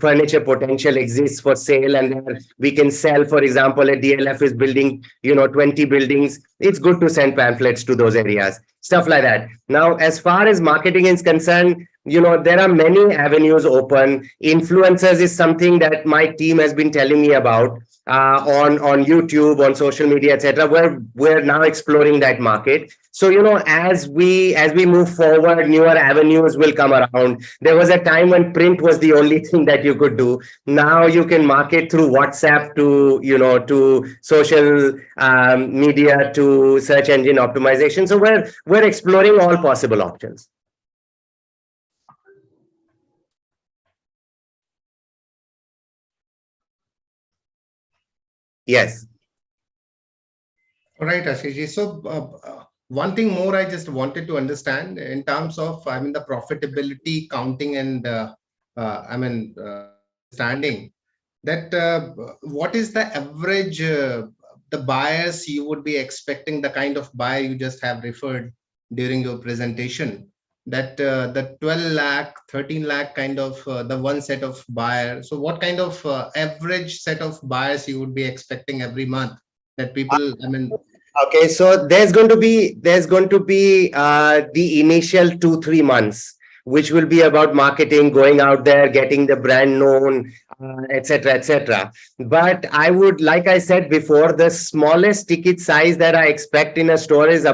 furniture potential exists for sale, and where we can sell. For example, a DLF is building 20 buildings. It's good to send pamphlets to those areas, stuff like that. Now, as far as marketing is concerned, there are many avenues open. Influencers is something that my team has been telling me about. on YouTube, on social media, etc. We're now exploring that market. So, as we move forward, newer avenues will come around. There was a time when print was the only thing that you could do. Now you can market through WhatsApp to social media, to search engine optimization. So we're exploring all possible options. Yes. All right, Ashishji. So one thing more I just wanted to understand in terms of, I mean, the profitability counting and standing that what is the average the buyers you would be expecting, the kind of buyer you just have referred during your presentation, that the 12 lakh, 13 lakh kind of the one set of buyer. So what kind of average set of buyers you would be expecting every month that people, I mean, Okay, so there's going to be the initial 2-3 months, which will be about marketing, going out there, getting the brand known, etc., etc. But I would, like I said before, the smallest ticket size that I expect in a store is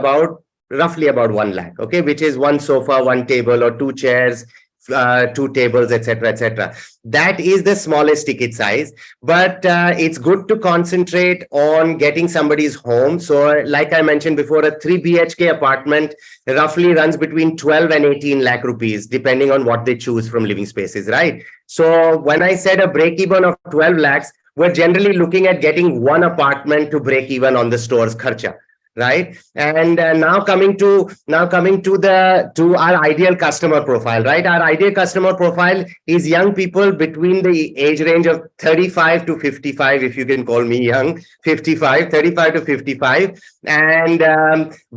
roughly about 1 lakh. Okay, which is one sofa, one table, or 2 chairs, 2 tables, etc., etc. That is the smallest ticket size, but it's good to concentrate on getting somebody's home. So like I mentioned before, a 3 BHK apartment roughly runs between 12 and 18 lakh rupees, depending on what they choose from living spaces, right? So when I said a break even of 12 lakhs, we're generally looking at getting one apartment to break even on the store's kharcha. Right. And now coming to our ideal customer profile, right? Our ideal customer profile is young people between the age range of 35 to 55, if you can call me young, 35 to 55, and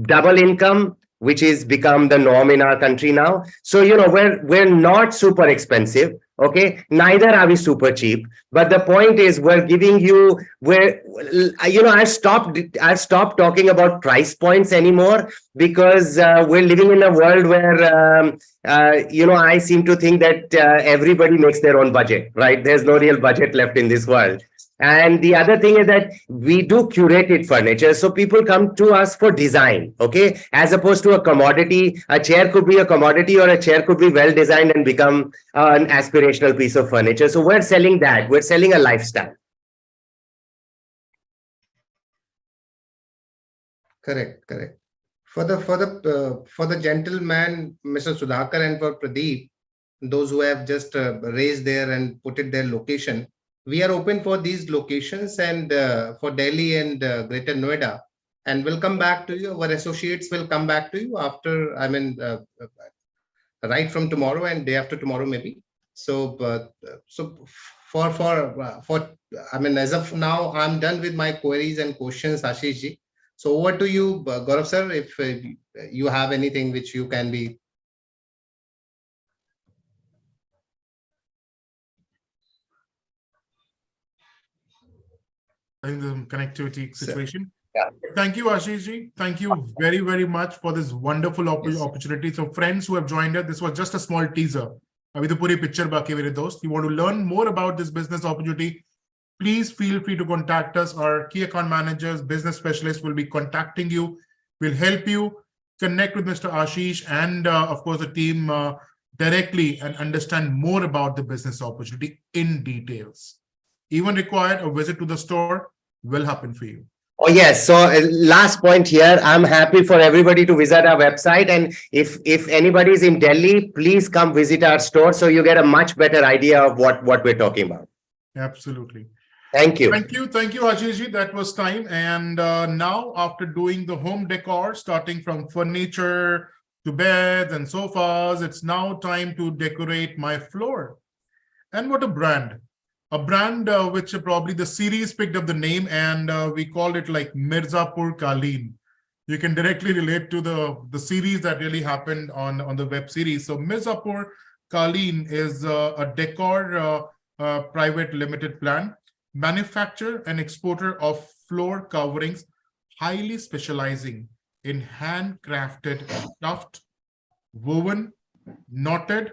double income, which is become the norm in our country now. So, we're not super expensive. Okay, neither are we super cheap, but the point is we're giving you I've stopped talking about price points anymore, because we're living in a world where I seem to think that everybody makes their own budget, right? There's no real budget left in this world. And the other thing is that we do curated furniture. So people come to us for design, okay? As opposed to a commodity. A chair could be a commodity, or a chair could be well designed and become an aspirational piece of furniture. So we're selling that. We're selling a lifestyle. correct. For the gentleman, Mr. Sudhakar, and for Pradeep, those who have just raised there and put it their location, we are open for these locations, and for Delhi and Greater Noida, and we'll come back to you. Our associates will come back to you after, right from tomorrow and day after tomorrow, maybe. So, as of now, I'm done with my queries and questions, Ashish ji. So over to you, Gaurav sir, if you have anything which you can be. In the connectivity situation. Yeah. Thank you, Ashish ji. Thank you very, very much for this wonderful opportunity. So friends who have joined us, this was just a small teaser. Abhi to puri picture baki hai mere dost. You want to learn more about this business opportunity, please feel free to contact us. Our key account managers, business specialists will be contacting you. We'll help you connect with Mr. Ashish and of course the team directly and understand more about the business opportunity in details. Even required, a visit to the store will happen for you. Oh, yes. So last point here, I'm happy for everybody to visit our website. And if anybody is in Delhi, please come visit our store so you get a much better idea of what we're talking about. Absolutely. Thank you. Thank you, Ashish ji. That was time. And now, after doing the home decor, starting from furniture to beds and sofas, it's now time to decorate my floor. And what a brand! A brand which probably the series picked up the name, and we called it like Mirzapur Kaleen. You can directly relate to the series that really happened on the web series. So Mirzapur Kaleen is a decor private limited plan, manufacturer and exporter of floor coverings, highly specializing in handcrafted, stuffed, woven, knotted,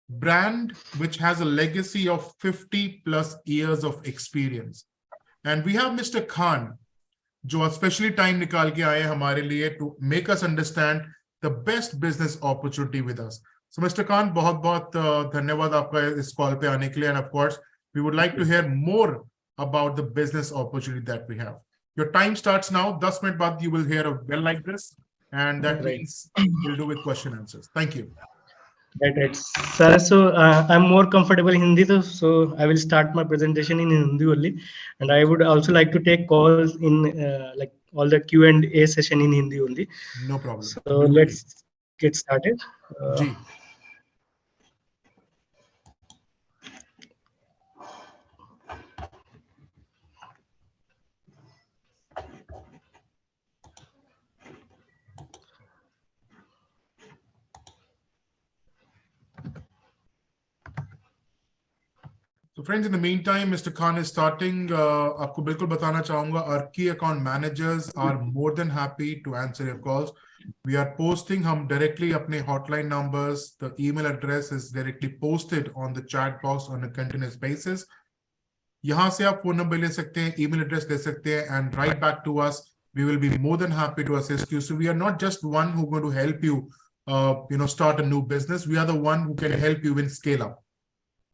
brand which has a legacy of 50+ years of experience. And we have Mr. Khan, जो specially time निकाल के आए हमारे लिए to make us understand the best business opportunity with us. So mister Khan, बहुत बहुत धन्यवाद आपका इस कॉल पे आने के लिए. And of course we would like to hear more about the business opportunity that we have. Your time starts now. 10 minutes बाद you will hear a bell like this, and that Right. means we'll do with question answers. Thank you. Right. Sir, so I'm more comfortable in Hindi, so I will start my presentation in Hindi only, and I would also like to take calls in like all the Q&A session in Hindi only. No problem. So let's get started. जी. So friends, in the meantime, Mr. Khan is starting. आपको बिल्कुल बताना चाहूंगा, our key account managers are more than happy to answer your calls. We are posting हम directly अपने hotline numbers. The email address is directly posted on the chat box on a continuous basis. यहाँ से आप phone number ले सकते हैं, email address ले सकते हैं, and write back to us. We will be more than happy to assist you. So we are not just one who going to help you, start a new business. We are the one who can help you in scale up.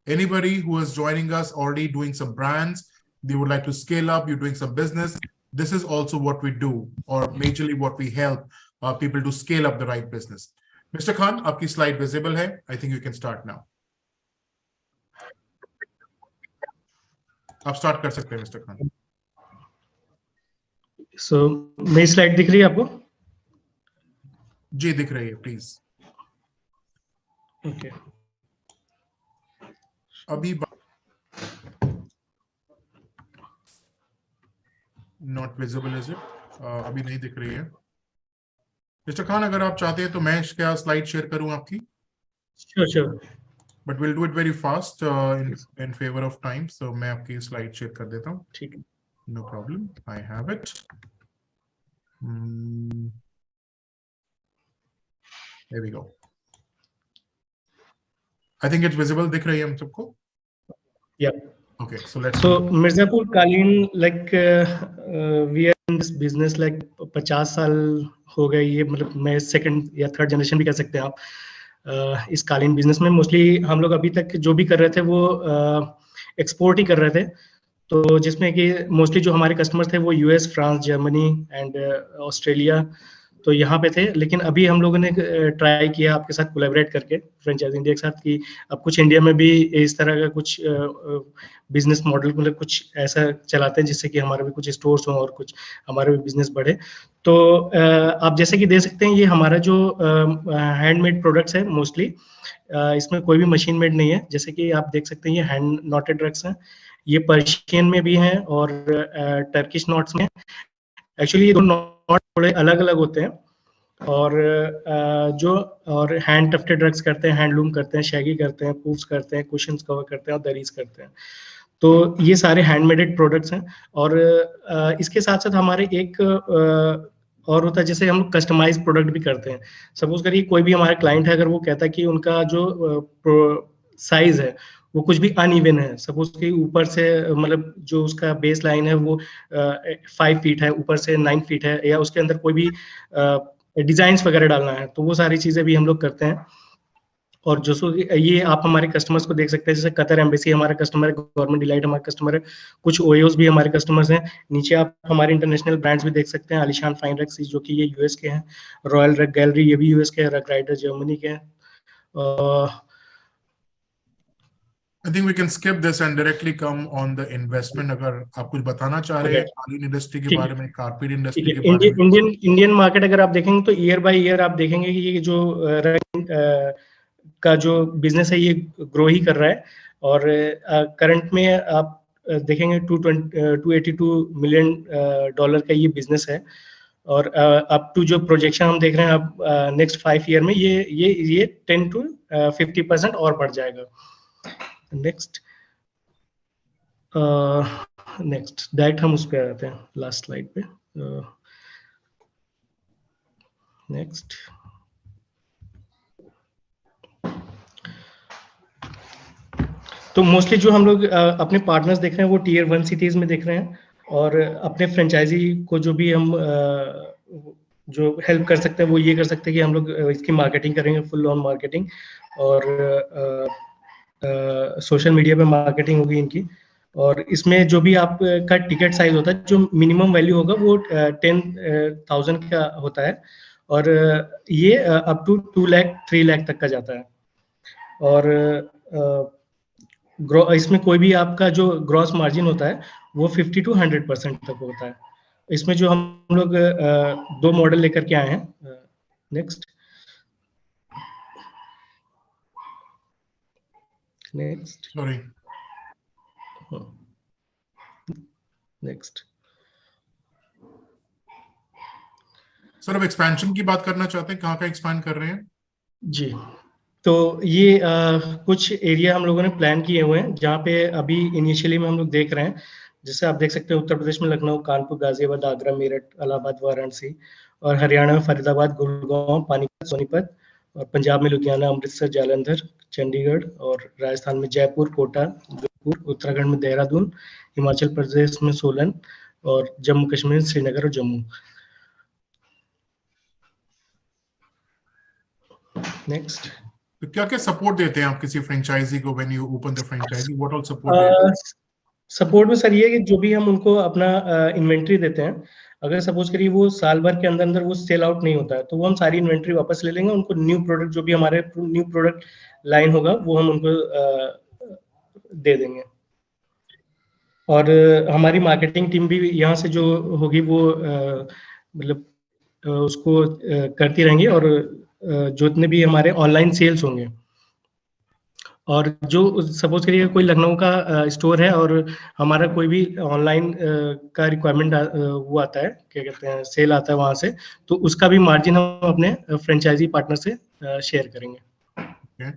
Anybody who is joining us already doing some brands, they would like to scale up, you're doing some business. This is also what we do, or majorly what we help people to scale up the right business. Mr. Khan, आपकी slide visible है. I think you can start now. आप start कर सकते हैं, Mr. Khan. So मेरी slide दिख रही है आपको? जी दिख रही है, please. Okay. अभी not visible is it? अभी नहीं दिख रही है. Mr. Khan, अगर आप चाहते हैं तो मैं क्या स्लाइड शेयर करूं आपकी? Sure. But we'll do it very fast in favor of time. So मैं आपकी स्लाइड शेयर कर देता हूं. ठीक है. No problem. I have it. There we go. I think it's visible. दिख रही है हम सबको? Yeah. Okay, so let's. So Mirzapur Kaleen, like we are in this business like 50 साल हो गए. ये मतलब मैं सेकंड या थर्ड जनरेशन भी कह सकते हैं आप इस कालीन बिजनेस में. मोस्टली हम लोग अभी तक जो भी कर रहे थे वो एक्सपोर्ट ही कर रहे थे. तो जिसमें कि मोस्टली जो हमारे कस्टमर थे वो US, France, Germany and Australia तो यहाँ पे थे. लेकिन अभी हम लोगों ने ट्राई किया आपके साथ कोलैबोरेट करके फ्रेंचाइज इंडिया के साथ कि अब कुछ इंडिया में भी इस तरह का कुछ बिजनेस मॉडल मतलब कुछ ऐसा चलाते हैं जिससे कि हमारे भी कुछ स्टोर्स हों और कुछ हमारे भी बिजनेस बढ़े. तो आप जैसे कि देख सकते हैं ये हमारा जो हैंडमेड प्रोडक्ट्स है मोस्टली इसमें कोई भी मशीन मेड नहीं है. जैसे कि आप देख सकते हैं ये हैंड नॉटेड रग्स हैं. ये पर्शियन में भी हैं और टर्किश नॉट्स में. एक्चुअली ये दो नॉट थोड़े अलग अलग होते हैं और और हैंड टफ्टेड रग्स करते हैं, हैंडलूम करते हैं, शैगी करते हैं, पूफ्स करते हैं, कुशन्स कवर करते हैं और दरीज करते हैं. तो ये सारे हैंडमेडेड प्रोडक्ट्स हैं. और इसके साथ साथ हमारे एक और होता है जैसे हम कस्टमाइज प्रोडक्ट भी करते हैं. सपोज करिए कोई भी हमारा क्लाइंट है, अगर वो कहता है कि उनका जो साइज है वो कुछ भी अनइवन है. सपोज कि ऊपर से मतलब जो उसका बेस लाइन है वो 5 फीट है, ऊपर से 9 फीट है, या उसके अंदर कोई भी डिजाइन्स वगैरह डालना है तो वो सारी चीजें भी हम लोग करते हैं. और जो ये आप हमारे कस्टमर्स को देख सकते हैं. जैसे कतर एम्बेसी हमारा कस्टमर है, गवर्नमेंट डिलाइट हमारे कस्टमर है, कुछ ओयोस भी हमारे कस्टमर्स हैं. नीचे आप हमारे इंटरनेशनल ब्रांड्स भी देख सकते हैं. आलिशान फाइन रग्स जो कि ये यूएस के हैं, रॉयल रग गैलरी ये भी यूएस के हैं, रग राइडर जर्मनी के हैं. I think we can skip this and directly come on the investment. अगर आप कुछ बताना चाह रहे हैं कालीन इंडस्ट्री के बारे में, कारपेट इंडस्ट्री के बारे में. इंडियन मार्केट अगर आप देखेंगे तो ईयर बाय ईयर आप देखेंगे कि ये जो का जो बिजनेस है ये ग्रो ही कर रहा है. और करंट में आप देखेंगे $282 मिलियन का ये बिजनेस है. और अप टू जो प्रोजेक्शन हम देख रहे हैं अब नेक्स्ट 5 ईयर में ये 10 to 50% और बढ़ जाएगा. नेक्स्ट डायरेक्ट हम उस पे आते हैं लास्ट स्लाइड पे. नेक्स्ट तो मोस्टली जो हम लोग अपने पार्टनर्स देख रहे हैं वो टियर 1 सिटीज में देख रहे हैं. और अपने फ्रेंचाइजी को जो भी हम जो हेल्प कर सकते हैं वो ये कर सकते हैं कि हम लोग इसकी मार्केटिंग करेंगे, फुल ऑन मार्केटिंग, और सोशल मीडिया पे मार्केटिंग होगी इनकी। और इसमें जो भी आपका टिकट साइज होता है, जो मिनिमम वैल्यू होगा वो 10,000 का होता है, और ये अप टू 2 लाख 3 लाख तक का जाता है। और इसमें कोई भी आपका जो ग्रॉस मार्जिन होता है वो 50 to 100% तक होता है। इसमें जो हम लोग 2 मॉडल लेकर के आए हैं। नेक्स्ट सॉरी, नेक्स्ट सर अब एक्सपेंशन की बात करना चाहते हैं, कहाँ का एक्सपांड कर रहे हैं? जी, तो ये कुछ एरिया हम लोगों ने प्लान किए हुए हैं जहाँ पे अभी इनिशियली में हम लोग देख रहे हैं। जैसे आप देख सकते हैं उत्तर प्रदेश में लखनऊ, कानपुर, गाजियाबाद, आगरा, मेरठ, इलाहाबाद, वाराणसी, और हरियाणा में फरीदाबाद, गुड़गांव, पानीपत, सोनीपत, और पंजाब में लुधियाना, अमृतसर, जालंधर, चंडीगढ़, और राजस्थान में जयपुर, कोटा, जोधपुर, उत्तराखंड में देहरादून, हिमाचल प्रदेश में सोलन, और जम्मू कश्मीर, श्रीनगर और जम्मू। नेक्स्ट, तो क्या क्या सपोर्ट देते हैं आप किसी फ्रेंचाइजी को when you open the franchisee? What all support देते हैं? सपोर्ट में सर ये है कि जो भी हम उनको अपना इन्वेंट्री देते हैं, अगर सपोज करिए वो साल भर के अंदर अंदर वो सेल आउट नहीं होता है, तो वो हम सारी इन्वेंट्री वापस ले लेंगे। उनको न्यू प्रोडक्ट, जो भी हमारे न्यू प्रोडक्ट लाइन होगा वो हम उनको दे देंगे। और हमारी मार्केटिंग टीम भी यहाँ से जो होगी वो मतलब उसको करती रहेंगी। और जितने भी हमारे ऑनलाइन सेल्स होंगे, और जो सपोज करिए कोई लखनऊ का स्टोर है और हमारा कोई भी ऑनलाइन का रिक्वायरमेंट वो आता है, क्या कहते हैं, सेल आता है वहां से, तो उसका भी मार्जिन हम अपने फ्रेंचाइजी पार्टनर से शेयर करेंगे। Okay.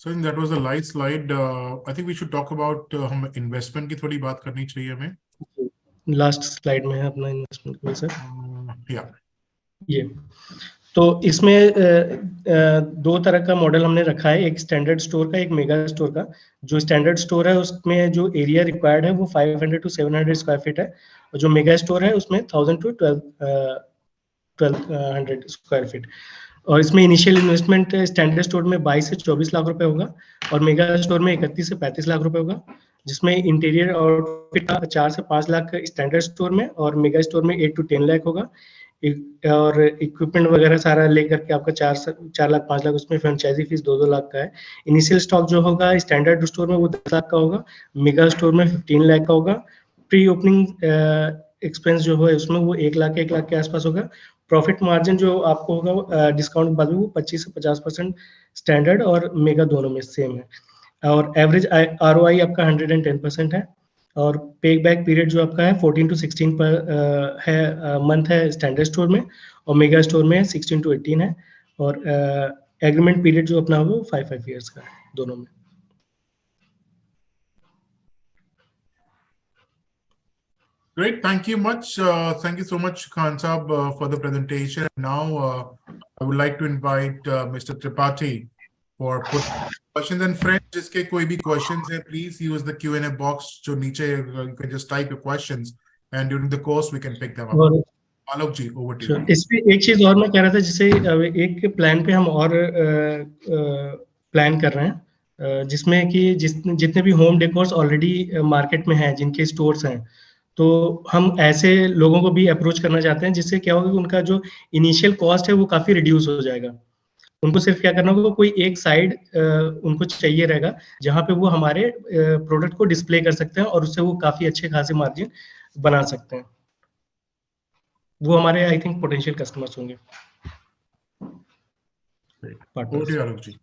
So that was a light slide. I think we should talk about हम इन्वेस्टमेंट की थोड़ी बात करनी चाहिए हमें। लास्ट स्लाइड में है अपना इन्वेस्टमेंट में सर। या ये तो इसमें दो तरह का मॉडल हमने रखा है, एक स्टैंडर्ड स्टोर का, एक मेगा स्टोर का। जो स्टैंडर्ड स्टोर है उसमें जो एरिया रिक्वायर्ड है वो 500 to 700 स्क्वायर फीट है, और जो मेगा स्टोर है उसमें 1000 to 1200 स्क्वायर फीट। और इसमें इनिशियल इन्वेस्टमेंट स्टैंडर्ड स्टोर में 22 से 24 लाख रुपए होगा, और मेगा स्टोर में 31 से 35 लाख रुपए होगा, जिसमें इंटीरियर आउटफिट 4 से 5 लाख स्टैंडर्ड स्टोर में, और मेगा स्टोर में 8 to 10 लाख होगा। और इक्विपमेंट वगैरह सारा लेकर के आपका 4 लाख 5 लाख, उसमें फ्रेंचाइजी फीस 2 लाख का है। इनिशियल स्टॉक जो होगा स्टैंडर्ड स्टोर में वो 10 लाख का होगा, मेगा स्टोर में 15 लाख का होगा। प्री ओपनिंग एक्सपेंस जो है उसमें वो 1 लाख के आसपास होगा। प्रॉफिट मार्जिन जो आपको होगा डिस्काउंट बाद में वो 25 से 50% स्टैंडर्ड और मेगा दोनों में सेम है। और एवरेज ROI आपका 110% है। और पे बैक पीरियड जो आपका है 14 to 16 पर है मंथ है स्टैंडर्ड स्टोर में, और मेगा स्टोर में 16 to 18 है। और एग्रीमेंट पीरियड जो अपना होगा वो 5 ईयर्स का है दोनों में। Great, thank you much. Thank you so much, Khan Saab, for the presentation. Now, I would like to invite Mr. Tripathi for putting questions. And friends, जिसके कोई भी questions है, please use the Q&A box जो नीचे, you can just type your questions, and during the course we can pick them up. और Alok ji, over to you. इसमें एक चीज और मैं कह रहा था, जैसे एक प्लान पे हम और प्लान कर रहे हैं, जिसमें कि जितने भी होम डेकोर्स ऑलरेडी मार्केट में हैं, जिनके स्टोर्स हैं, तो हम ऐसे लोगों को भी अप्रोच करना चाहते हैं, जिससे क्या होगा कि उनका जो इनिशियल कॉस्ट है वो काफी रिड्यूस हो जाएगा। उनको सिर्फ क्या करना होगा, कोई एक साइड उनको चाहिए रहेगा जहां पे वो हमारे प्रोडक्ट को डिस्प्ले कर सकते हैं, और उससे वो काफी अच्छे खासे मार्जिन बना सकते हैं। वो हमारे आई थिंक पोटेंशियल कस्टमर्स होंगे, Over to you, Alok ji.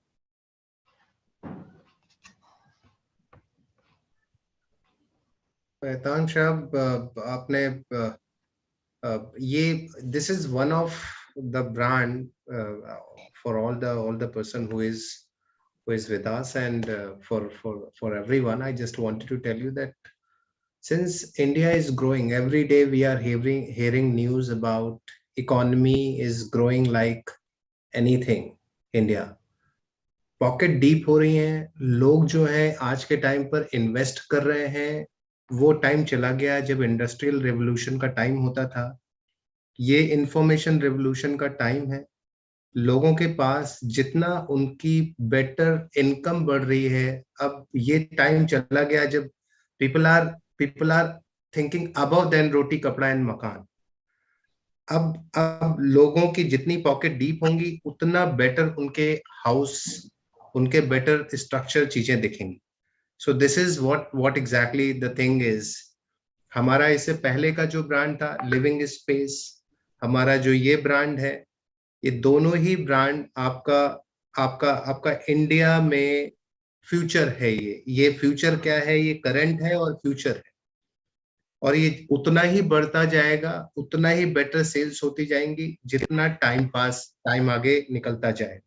Vedansh साहब, आपने ये this is one of the brand for all the person who is with us, and for everyone. I just wanted to tell you that since India is growing every day, we are hearing news about economy is growing like anything. India pocket deep हो रही हैं, लोग जो है आज के time पर invest कर रहे हैं वो टाइम चला गया जब इंडस्ट्रियल रेवोल्यूशन का टाइम होता था। ये इंफॉर्मेशन रेवोल्यूशन का टाइम है। लोगों के पास जितना उनकी बेटर इनकम बढ़ रही है, अब ये टाइम चला गया जब people are thinking above than roti kapda and मकान। अब लोगों की जितनी पॉकेट डीप होंगी उतना बेटर उनके हाउस, उनके बेटर स्ट्रक्चर चीजें दिखेंगी। So this is what exactly the thing is. हमारा इससे पहले का जो ब्रांड था लिविंग स्पेस, हमारा जो ये ब्रांड है, ये दोनों ही ब्रांड आपका आपका आपका इंडिया में फ्यूचर है। ये फ्यूचर क्या है, ये करंट है और फ्यूचर है, और ये उतना ही बढ़ता जाएगा, उतना ही बेटर सेल्स होती जाएंगी जितना टाइम आगे निकलता जाए।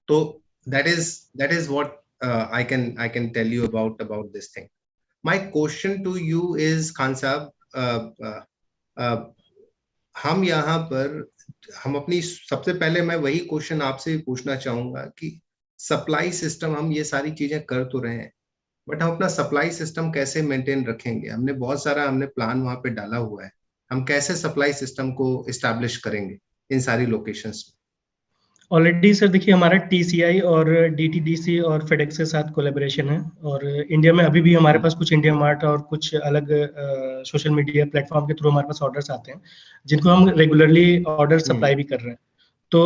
तो that is what I can tell you about this thing. My question to you is, Khan साहब, हम यहाँ पर हम अपनी सबसे पहले मैं वही क्वेश्चन आपसे पूछना चाहूंगा कि सप्लाई सिस्टम, हम ये सारी चीजें कर तो रहे हैं, बट हम अपना सप्लाई सिस्टम कैसे मेंटेन रखेंगे? हमने बहुत सारा प्लान वहां पे डाला हुआ है, हम कैसे सप्लाई सिस्टम को इस्टेब्लिश करेंगे इन सारी लोकेशंस में? ऑलरेडी सर देखिए हमारा टीसीआई और डीटीडीसी और फेडेक्स के साथ कोलेबोरेशन है, और इंडिया में अभी भी हमारे पास कुछ इंडिया मार्ट और कुछ अलग सोशल मीडिया प्लेटफॉर्म के थ्रू हमारे पास ऑर्डर्स आते हैं जिनको हम रेगुलरली ऑर्डर सप्लाई भी कर रहे हैं। तो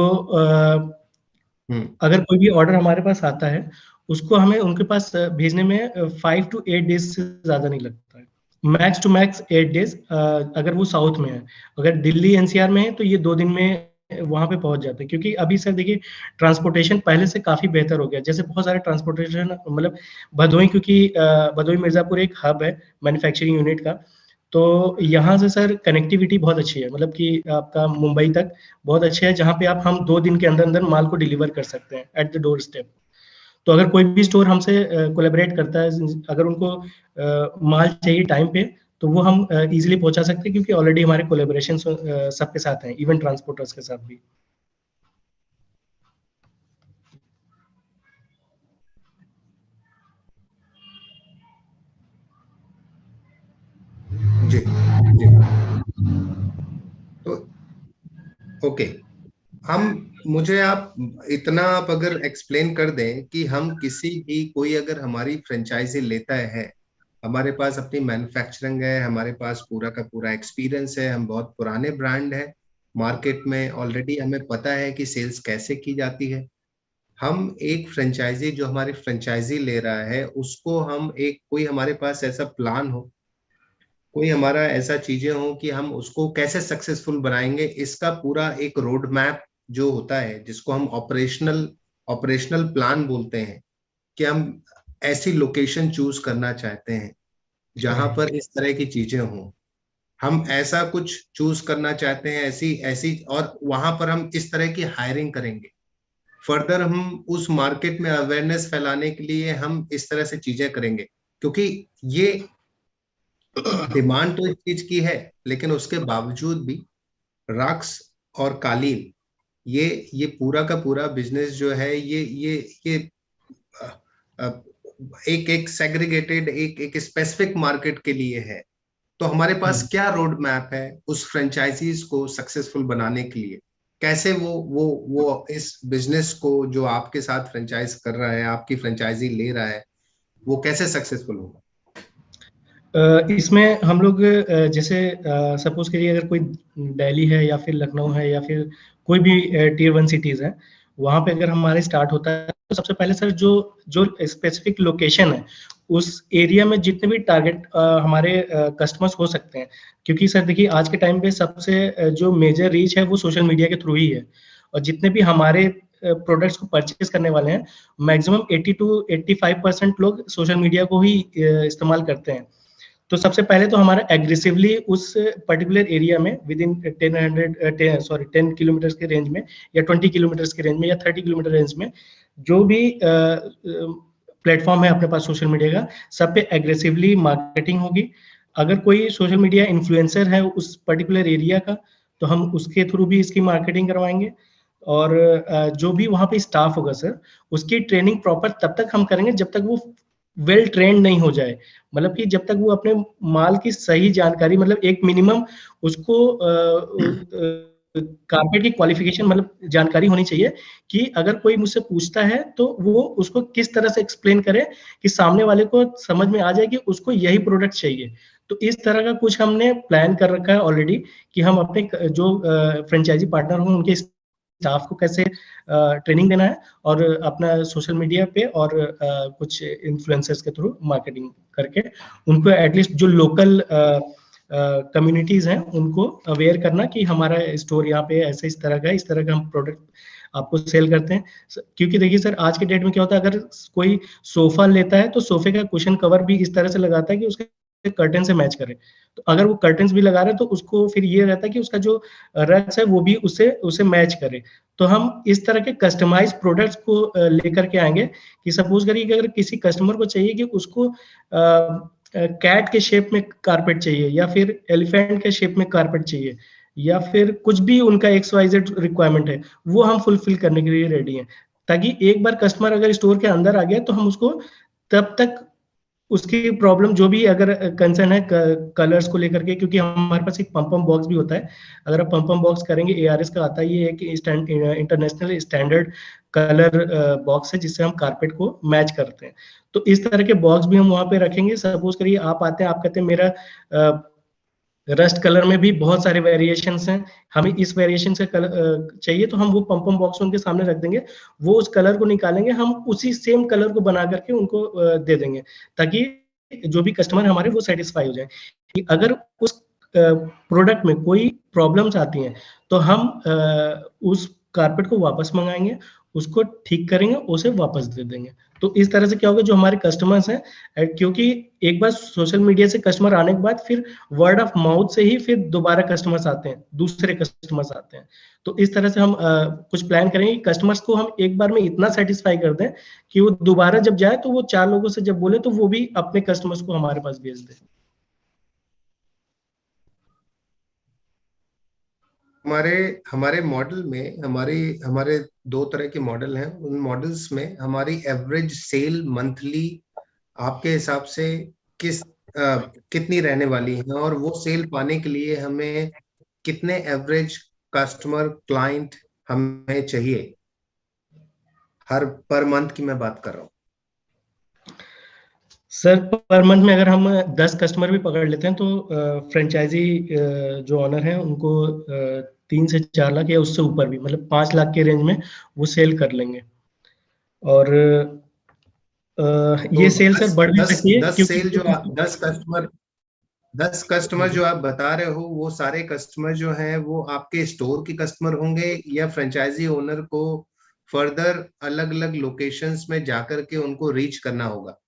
अगर कोई भी ऑर्डर हमारे पास आता है उसको हमें उनके पास भेजने में 5 to 8 डेज से ज्यादा नहीं लगता है, मैक्स टू मैक्स 8 डेज। अगर वो साउथ में है, अगर दिल्ली एनसीआर में है तो ये 2 दिन में वहां पे पहुंच जाते हैं, क्योंकि अभी सर देखिए ट्रांसपोर्टेशन पहले से काफी बेहतर हो गया। जैसे बहुत सारे ट्रांसपोर्टेशन मतलब भदोही, क्योंकि भदोही मिर्जापुर एक हब है मैन्युफैक्चरिंग यूनिट का, तो यहाँ से सर कनेक्टिविटी बहुत अच्छी है, मतलब कि आपका मुंबई तक बहुत अच्छा है, जहाँ पे आप हम 2 दिन के अंदर अंदर माल को डिलीवर कर सकते हैं एट द डोर स्टेप। तो अगर कोई भी स्टोर हमसे कोलैबोरेट करता है, अगर उनको माल चाहिए टाइम पे, तो वो हम इजीली पहुंचा सकते हैं, क्योंकि ऑलरेडी हमारे कोलैबोरेशन सबके साथ हैं, इवन ट्रांसपोर्टर्स के साथ भी। जी जी। तो ओके, हम मुझे आप इतना आप अगर एक्सप्लेन कर दें कि हम किसी भी कोई अगर हमारी फ्रेंचाइजी लेता है, हमारे पास अपनी मैन्युफैक्चरिंग है, हमारे पास पूरा का पूरा एक्सपीरियंस है, हम बहुत पुराने ब्रांड है मार्केट में, ऑलरेडी हमें पता है कि सेल्स कैसे की जाती है। हम एक फ्रेंचाइजी जो हमारी फ्रेंचाइजी ले रहा है उसको हम एक कोई हमारे पास ऐसा प्लान हो, कोई हमारा ऐसा चीजें हो कि हम उसको कैसे सक्सेसफुल बनाएंगे, इसका पूरा एक रोड मैप जो होता है जिसको हम ऑपरेशनल प्लान बोलते हैं, कि हम ऐसी लोकेशन चूज करना चाहते हैं जहां पर इस तरह की चीजें हों, हम ऐसा कुछ चूज करना चाहते हैं, ऐसी ऐसी, और वहां पर हम इस तरह की हायरिंग करेंगे। फर्दर हम उस मार्केट में अवेयरनेस फैलाने के लिए हम इस तरह से चीजें करेंगे, क्योंकि ये डिमांड तो इस चीज की है, लेकिन उसके बावजूद भी रक्स और कालीन, ये पूरा का पूरा बिजनेस जो है, ये अ, अ, एक एक सेग्रीगेटेड एक स्पेसिफिक मार्केट के लिए है। तो हमारे पास क्या रोड मैप है उस फ्रेंचाइजीज को सक्सेसफुल बनाने के लिए? कैसे वो इस बिजनेस को जो आपके साथ फ्रेंचाइज कर रहा है, आपकी फ्रेंचाइजी ले रहा है, वो कैसे सक्सेसफुल होगा? इसमें हम लोग जैसे सपोज करिए अगर कोई दिल्ली है या फिर लखनऊ है या फिर कोई भी टियर 1 सिटीज है, वहां पे अगर हमारे स्टार्ट होता है तो सबसे पहले सर जो जो स्पेसिफिक लोकेशन है उस एरिया में जितने भी टारगेट हमारे कस्टमर्स हो सकते हैं, क्योंकि सर देखिए आज के टाइम पे सबसे जो मेजर रीच है वो सोशल मीडिया के थ्रू ही है, और जितने भी हमारे प्रोडक्ट्स को परचेज करने वाले हैं मैक्सिमम 80 to 85% लोग सोशल मीडिया को ही इस्तेमाल करते हैं। तो सबसे पहले तो हमारा एग्रेसिवली उस पर्टिकुलर एरिया में विद इन 10 किलोमीटर के रेंज में या 20 किलोमीटर के रेंज में या 30 किलोमीटर रेंज में जो भी प्लेटफॉर्म है अपने पास सोशल मीडिया का, सब पे एग्रेसिवली मार्केटिंग होगी। अगर कोई सोशल मीडिया इन्फ्लुएंसर है उस पर्टिकुलर एरिया का, तो हम उसके थ्रू भी इसकी मार्केटिंग करवाएंगे, और जो भी वहाँ पे स्टाफ होगा सर उसकी ट्रेनिंग प्रॉपर तब तक हम करेंगे जब तक वो वेल ट्रेंड नहीं हो जाए, मतलब कि जब तक वो अपने माल की सही जानकारी, मतलब एक मिनिमम उसको कारपेट की क्वालिफिकेशन मतलब जानकारी होनी चाहिए कि अगर कोई मुझसे पूछता है तो वो उसको किस तरह से एक्सप्लेन करे कि सामने वाले को समझ में आ जाए कि उसको यही प्रोडक्ट चाहिए। तो इस तरह का कुछ हमने प्लान कर रखा है ऑलरेडी कि हम अपने जो फ्रेंचाइजी पार्टनर हों उनके स्टाफ को कैसे ट्रेनिंग देना है और अपना सोशल मीडिया पे और कुछ इन्फ्लुएंसर्स के थ्रू मार्केटिंग करके उनको एटलीस्ट जो लोकल कम्युनिटीज हैं उनको अवेयर करना कि हमारा स्टोर यहाँ पे ऐसे इस तरह का हम प्रोडक्ट आपको सेल करते हैं। क्योंकि देखिए सर, आज के डेट में क्या होता है, अगर कोई सोफा लेता है तो सोफे का कुशन कवर भी इस तरह से लगाता है कि उसके कर्टन से मैच करे। तो अगर वो कर्टन्स भी लगा रहे हैं तो उसको फिर ये रहता है कि उसका जो रक्स है वो भी उसे मैच करे। तो हम इस तरह के कस्टमाइज प्रोडक्ट्स को लेकर के आएंगे कि सपोज करिए कि अगर किसी कस्टमर को चाहिए कि उसको कैट के शेप में कारपेट चाहिए या फिर एलिफेंट के शेप में कारपेट चाहिए या फिर कुछ भी उनका XYZ रिक्वायरमेंट है, वो हम फुलफिल करने के लिए रेडी हैं, ताकि एक बार कस्टमर अगर स्टोर के अंदर आ गया तो हम उसको तब तक उसकी प्रॉब्लम जो भी अगर कंसर्न है कलर्स को लेकर के, क्योंकि हमारे पास एक पम्पम बॉक्स भी होता है। अगर आप पम्पम बॉक्स करेंगे, ARS का आता है, ये एक इंटरनेशनल स्टैंडर्ड कलर बॉक्स है जिससे हम कारपेट को मैच करते हैं। तो इस तरह के बॉक्स भी हम वहां पे रखेंगे। सपोज करिए आप आते हैं, आप कहते हैं मेरा रस्ट कलर में भी बहुत सारे वेरिएशंस हैं, हमें इस वेरिएशन से चाहिए, तो हम वो पम्पम बॉक्स उनके सामने रख देंगे, वो उस कलर को निकालेंगे, हम उसी सेम कलर को बना करके उनको दे देंगे, ताकि जो भी कस्टमर हमारे वो सेटिस्फाई हो जाए। कि अगर उस प्रोडक्ट में कोई प्रॉब्लम्स आती हैं तो हम उस कारपेट को वापस मंगाएंगे, उसको ठीक करेंगे, उसे वापस दे देंगे। तो इस तरह से क्या होगा, जो हमारे कस्टमर्स हैं, क्योंकि एक बार सोशल मीडिया से कस्टमर आने के बाद फिर वर्ड ऑफ माउथ से ही फिर दोबारा कस्टमर्स आते हैं, दूसरे कस्टमर्स आते हैं। तो इस तरह से हम कुछ प्लान करेंगे कि कस्टमर्स को हम एक बार में इतना सेटिस्फाई कर दें कि वो दोबारा जब जाए तो वो 4 लोगों से जब बोले तो वो भी अपने कस्टमर्स को हमारे पास भेज दे। हमारे हमारे मॉडल में हमारे 2 तरह के मॉडल हैं। उन मॉडल्स में हमारी एवरेज सेल मंथली आपके हिसाब से किस कितनी रहने वाली है, और वो सेल पाने के लिए हमें कितने एवरेज कस्टमर क्लाइंट हमें चाहिए, हर पर मंथ की मैं बात कर रहा हूँ। सर पर मंथ में अगर हम 10 कस्टमर भी पकड़ लेते हैं तो फ्रेंचाइजी जो ऑनर है उनको 3 से 4 लाख या उससे ऊपर भी, मतलब 5 लाख के रेंज में वो सेल कर लेंगे। और ये तो सेल सर बढ़ भी सकती है 10 क्योंकि सेल जो 10 कस्टमर जो आप बता रहे हो, वो सारे कस्टमर जो हैं वो आपके स्टोर के कस्टमर होंगे या फ्रेंचाइजी ओनर को फर्दर अलग अलग लोकेशंस में जाकर के उनको रीच करना होगा?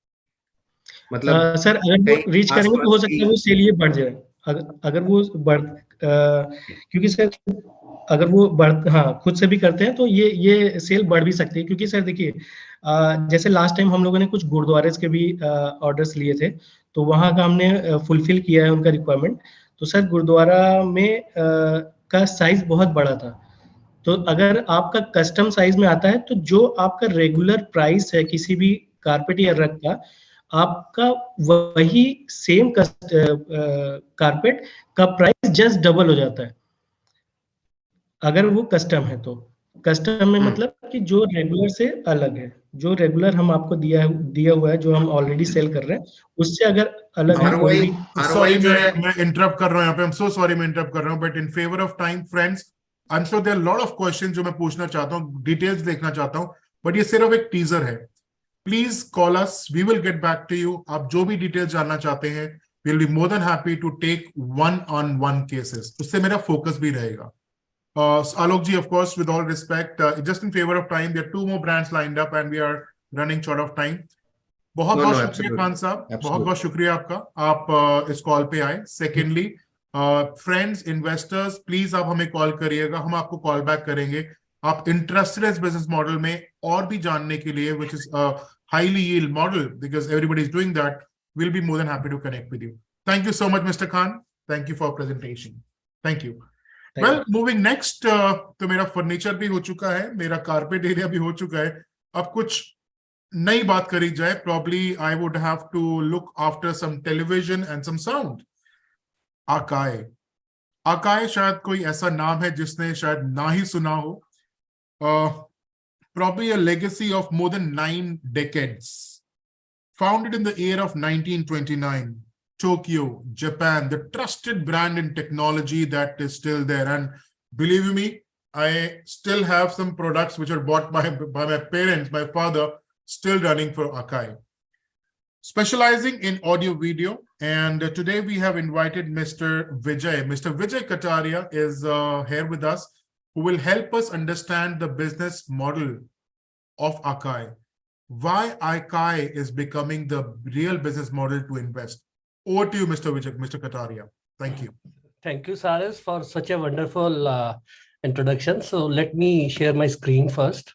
मतलब सर अगर वो कहीं रीच करेंगे तो आसपास हो सकता है वो सेल ये बढ़ जाए। अगर वो बढ़ क्योंकि सर अगर वो बढ़, हाँ, खुद से भी करते हैं तो ये सेल बढ़ भी सकती है। क्योंकि सर देखिए, जैसे लास्ट टाइम हम लोगों ने कुछ गुरुद्वारे के भी ऑर्डर्स लिए थे, तो वहाँ का हमने फुलफिल किया है उनका रिक्वायरमेंट। तो सर गुरुद्वारा में का साइज बहुत बड़ा था, तो अगर आपका कस्टम साइज में आता है तो जो आपका रेगुलर प्राइस है किसी भी कारपेट या रग का, आपका वही सेम कारपेट का प्राइस जस्ट डबल हो जाता है अगर वो कस्टम है। तो कस्टम में मतलब कि जो रेगुलर से अलग है, जो रेगुलर हम आपको दिया हुआ है, जो हम ऑलरेडी सेल कर रहे हैं, उससे अगर अलग है कोई भी। सॉरी, जो है, मैं इंटरप्ट कर रहा हूँ यहाँ पे, आई एम सो सॉरी मैं इंटरप्ट कर रहा हूँ, but in favour of time friends, I am sure there are lot of question जो मैं पूछना चाहता हूँ, डिटेल्स देखना चाहता हूँ, बट ये सिर्फ एक टीजर है। Please call us, we will get back to you. आप जो भी डिटेल्स जानना चाहते हैं, we will be more than happy to take 1-on-1 cases, उससे मेरा फोकस भी रहेगा। Alok ji, of course, with all respect, just in favor of time, there are 2 more brands lined up and we are running short of time. बहुत बहुत शुक्रिया खान साहब, बहुत बहुत शुक्रिया आपका, आप इस कॉल पे आए। सेकेंडली, फ्रेंड्स, इन्वेस्टर्स, प्लीज आप हमें कॉल करिएगा, हम आपको कॉल बैक करेंगे। आप इंटरेस्टेड इस बिजनेस मॉडल में और भी जानने के लिए, which is highly yield model, because everybody is doing that, will be more than happy to connect with you. Thank you so much mister Khan, thank you for presentation, thank you. Well, moving next, तो मेरा furniture भी हो चुका है, मेरा carpet area भी हो चुका है, अब कुछ नई बात करी जाए, probably I would have to look after some television and some sound. Akai. Akai शायद कोई ऐसा नाम है जिसने शायद ना ही सुना हो. Probably a legacy of more than 9 decades. Founded in the year of 1929, Tokyo, Japan, the trusted brand in technology that is still there. And believe me, I still have some products which are bought by my parents, my father, still running for Akai. Specializing in audio video. And today we have invited Mr. Vijay. Mr. Vijay Kataria is here with us, who will help us understand the business model of Akai. Why Akai is becoming the real business model to invest. Over to you, Mr. Vijay, Mr. Kataria. Thank you. Thank you, Saras, for such a wonderful introduction. So let me share my screen first.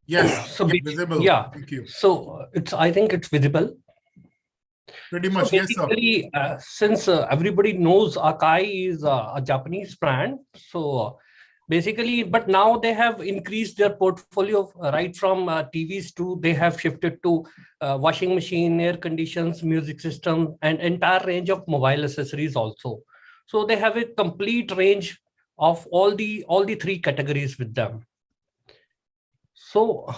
Yes, So visible. yeah, Thank you. so I think it's visible. Pretty So much, yes, sir. basically, since everybody knows Akai is a Japanese brand, so basically, but now they have increased their portfolio right from TVs to they have shifted to washing machine, air conditions, music system, and entire range of mobile accessories also. So they have a complete range of all the three categories with them. So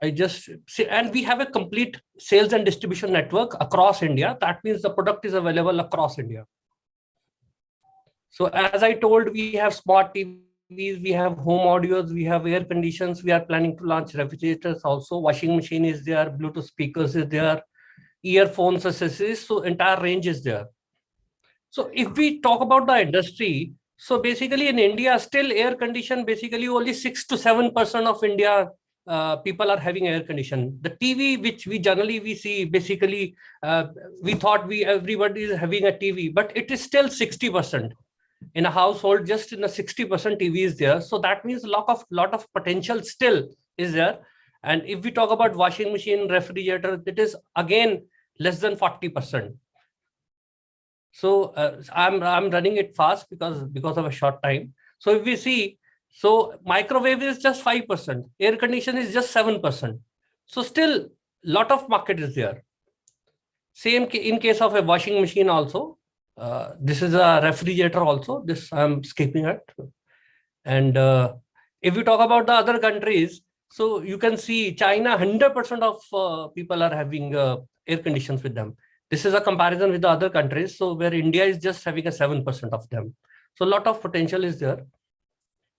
I just see, and we have a complete sales and distribution network across India. That means the product is available across India. So as I told, we have smart TVs, we have home audios, we have air conditions. We are planning to launch refrigerators also. Washing machine is there, Bluetooth speakers is there, earphones, accessories. So entire range is there. So if we talk about the industry, so basically in India, still air condition, basically only 6 to 7% of India people are having air condition. The TV, which we generally see, basically we thought everybody is having a TV, but it is still 60%. In a household, just in a 60% TV is there. So that means lot of potential still is there. And if we talk about washing machine, refrigerator, it is again less than 40%. So I'm running it fast because of a short time. So if we see, so microwave is just 5%, air condition is just 7%. So still lot of market is there. Same in case of a washing machine also. This is a refrigerator also. This I'm skipping it. And if we talk about the other countries, so you can see China, 100% of people are having air conditions with them. This is a comparison with the other countries. So where India is just having a 7% of them. So a lot of potential is there.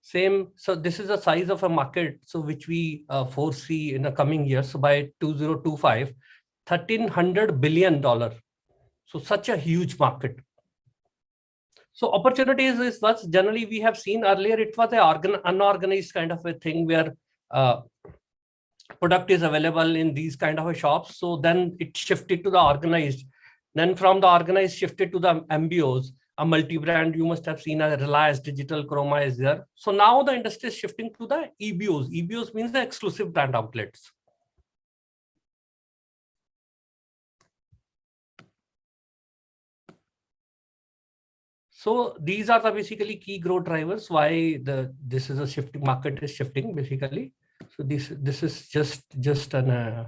Same. So this is the size of a market. So which we foresee in the coming years. So by 2025, $1,300 billion. So such a huge market. So opportunities is what generally we have seen earlier. It was an unorganized kind of a thing where product is available in these kind of a shops. So then it shifted to the organized. Then from the organized shifted to the MBOs, a multi-brand. You must have seen a Reliance Digital, Chroma is there. So now the industry is shifting to the EBOs. EBOs means the exclusive brand outlets. So these are the basically key growth drivers why this is a shifting market is shifting basically. So this is just an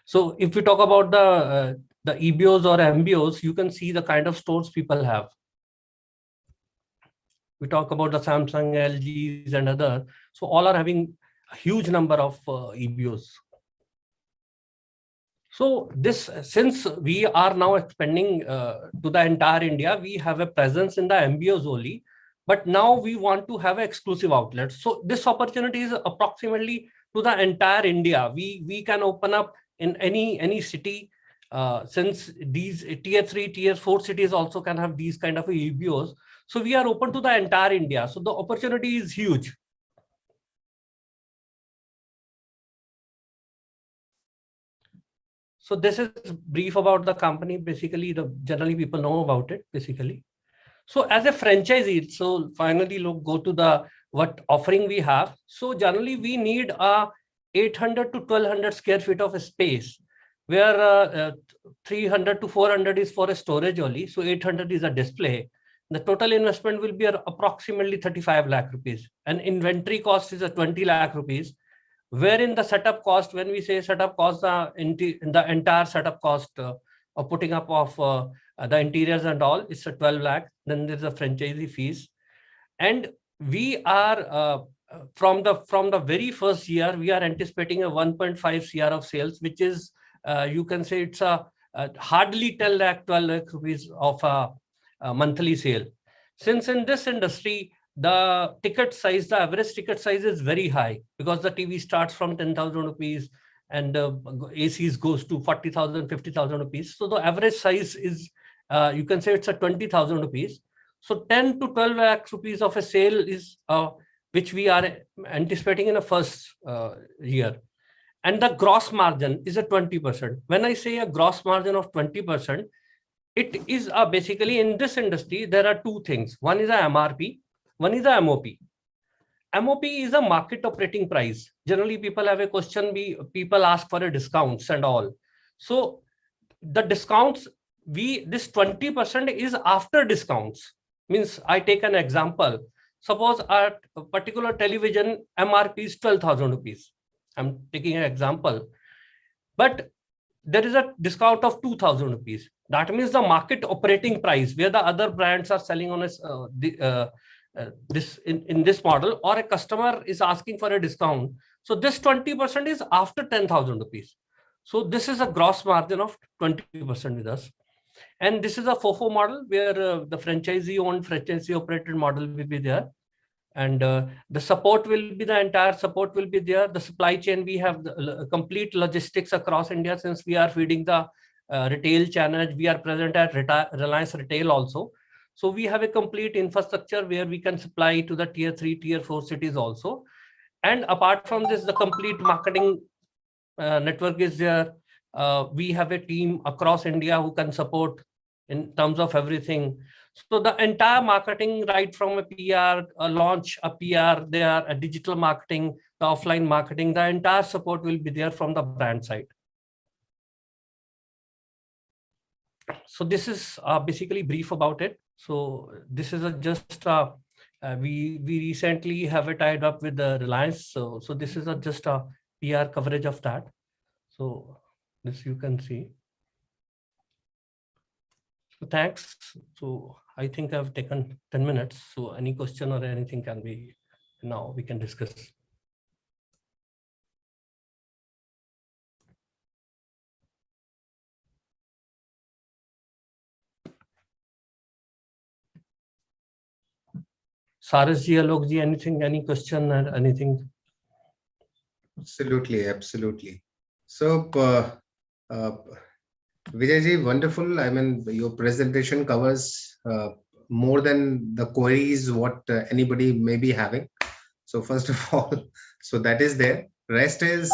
so if we talk about the EBOs or MBOs, you can see the kind of stores people have. We talk about the Samsung, LGs and other. So all are having a huge number of EBOs. So this, since we are now expanding to the entire India, we have a presence in the MBOs only, but now we want to have exclusive outlets. So this opportunity is approximately to the entire India. We can open up in any city, since these tier 3, tier 4 cities also can have these kind of EBOs. So we are open to the entire India. So the opportunity is huge. So this is brief about the company. Basically, generally people know about it basically. So as a franchisee, so finally look, go to the what offering we have. So generally we need a 800 to 1200 square feet of space, where 300 to 400 is for a storage only. So 800 is a display. The total investment will be approximately 35 lakh rupees. And inventory cost is a 20 lakh rupees, wherein the setup cost, when we say setup cost, the entire setup cost of putting up of the interiors and all, it's a 12 lakh. Then there's a franchisee fees. And we are, from the very first year, we are anticipating a 1.5 CR of sales, which is, you can say it's a hardly 10 lakh, 12 lakh rupees of a monthly sale. Since in this industry, the ticket size, the average ticket size is very high, because the TV starts from 10,000 rupees and ACs goes to 40,000, 50,000 rupees. So the average size is, you can say it's a 20,000 rupees. So 10 to 12 lakh rupees of a sale is which we are anticipating in the first year. And the gross margin is a 20%. When I say a gross margin of 20%, it is basically, in this industry, there are two things. One is a MRP, one is a MOP. MOP is a market operating price. Generally, people have a question, people ask for a discounts and all. So the discounts, this 20% is after discounts. Means I take an example. Suppose a particular television MRP is 12,000 rupees. I'm taking an example. But there is a discount of 2,000 rupees. That means the market operating price, where the other brands are selling on in this model, or a customer is asking for a discount. So this 20% is after 10,000 rupees. So this is a gross margin of 20% with us. And this is a FOCO model, where the franchisee owned, franchisee operated model will be there. And the support will be, the entire support will be there. The supply chain, we have the complete logistics across India, since we are feeding the retail channel. We are present at Reliance Retail also. So we have a complete infrastructure where we can supply to the tier 3, tier 4 cities also. And apart from this, the complete marketing network is there. We have a team across India who can support in terms of everything. So the entire marketing, right from a PR, a launch, a PR, there, a digital marketing, the offline marketing, the entire support will be there from the brand side. So this is basically brief about it. So this is we recently have a tied up with the Reliance. So this is just a PR coverage of that. So this you can see. So thanks. So I think I've taken 10 minutes. So any question or anything can be, now we can discuss. Saras ji, Alok ji, anything, any question or anything? Absolutely, absolutely. So, Vijay ji, wonderful. I mean, your presentation covers more than the queries what anybody may be having. So first of all, so that is there. Rest is,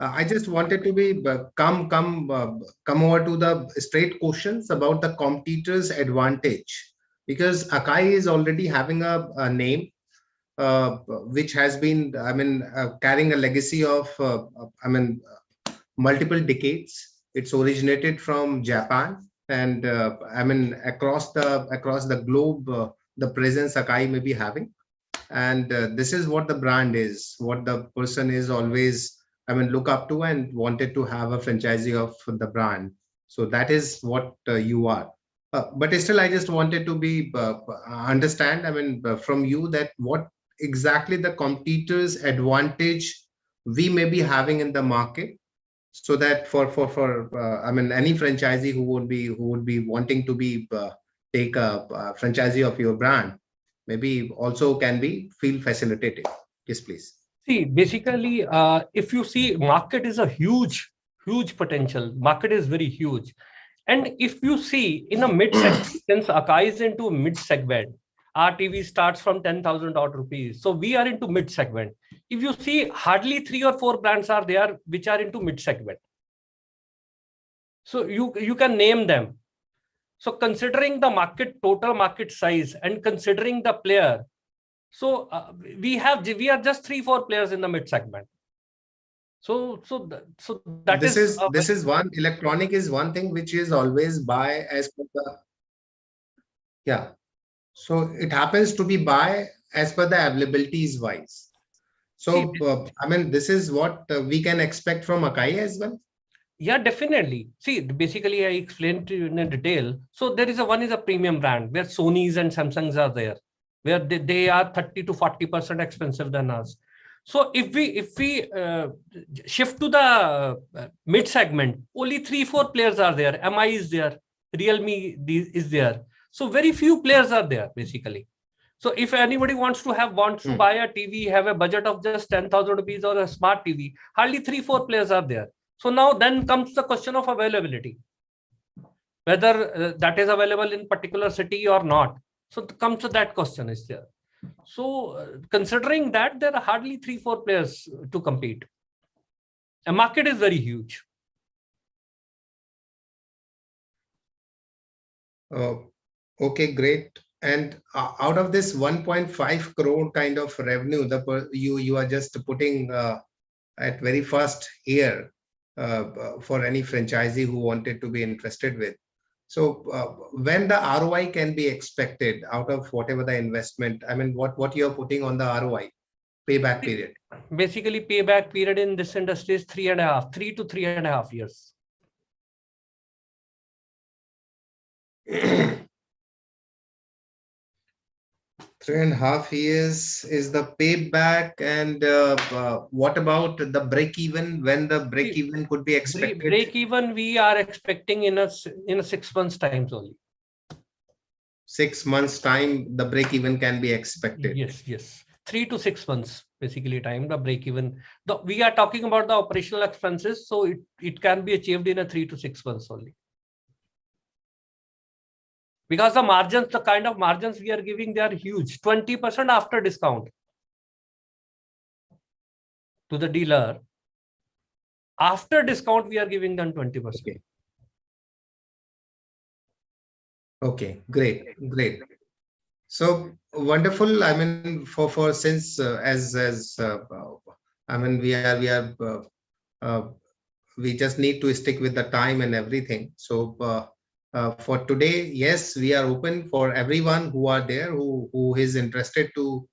I just wanted to be come over to the straight questions about the competitors' advantage, because Akai is already having a name which has been, I mean, carrying a legacy of, I mean, multiple decades. It's originated from Japan, and I mean, across the globe, the presence Akai may be having. And this is what the brand is, what the person is always, I mean, look up to and wanted to have a franchisee of the brand. So that is what you are. But still, I just wanted to be understand, I mean, from you, that what exactly the competitors' advantage we may be having in the market, so that for I mean, any franchisee who would be wanting to be take a franchisee of your brand, maybe also can be feel facilitated. Yes, please. See, basically, if you see, market is a huge potential. Market is very huge. And if you see in a mid segment, since Akai is into mid segment, our TV starts from 10,000 rupees. So we are into mid segment. If you see, hardly 3 or 4 brands are there which are into mid segment. So you can name them. So considering the market, total market size, and considering the player, so we are just 3-4 players in the mid segment. So that this is is one electronic is one thing which is always buy as per the, yeah. So it happens to be buy as per the availabilities wise. So I mean, this is what we can expect from Akai as well. Yeah, definitely. See, basically, I explained to you in detail. So there is one is a premium brand where Sony's and Samsung's are there, where they are 30 to 40% expensive than us. So if we shift to the mid segment, only 3-4 players are there. MI is there, Realme is there. So very few players are there basically. So if anybody wants to buy a TV, have a budget of just 10,000 rupees or a smart TV, hardly 3-4 players are there. So now then comes the question of availability, whether that is available in particular city or not. So comes to that question is there. So considering that, there are hardly 3-4 players to compete. The market is very huge. Okay, great. And out of this 1.5 crore kind of revenue, you are just putting at very first year for any franchisee who wanted to be interested with. So when the ROI can be expected out of whatever the investment, I mean, what you are putting on the ROI, payback period? Basically, payback period in this industry is 3 to 3.5 years. 3.5 years is the payback. And what about the break even? When the break even could be expected? Break even we are expecting in a 6 months time only. 6 months time, the break even can be expected. Yes. 3 to 6 months basically time, the break even. We are talking about the operational expenses, so it can be achieved in a 3 to 6 months only. Because the margins, the kind of margins we are giving, they are huge. 20% after discount to the dealer. After discount, we are giving them 20%. Okay, great. So wonderful. I mean, for since I mean, we just need to stick with the time and everything. So for today, yes, we are open for everyone who are there who is interested to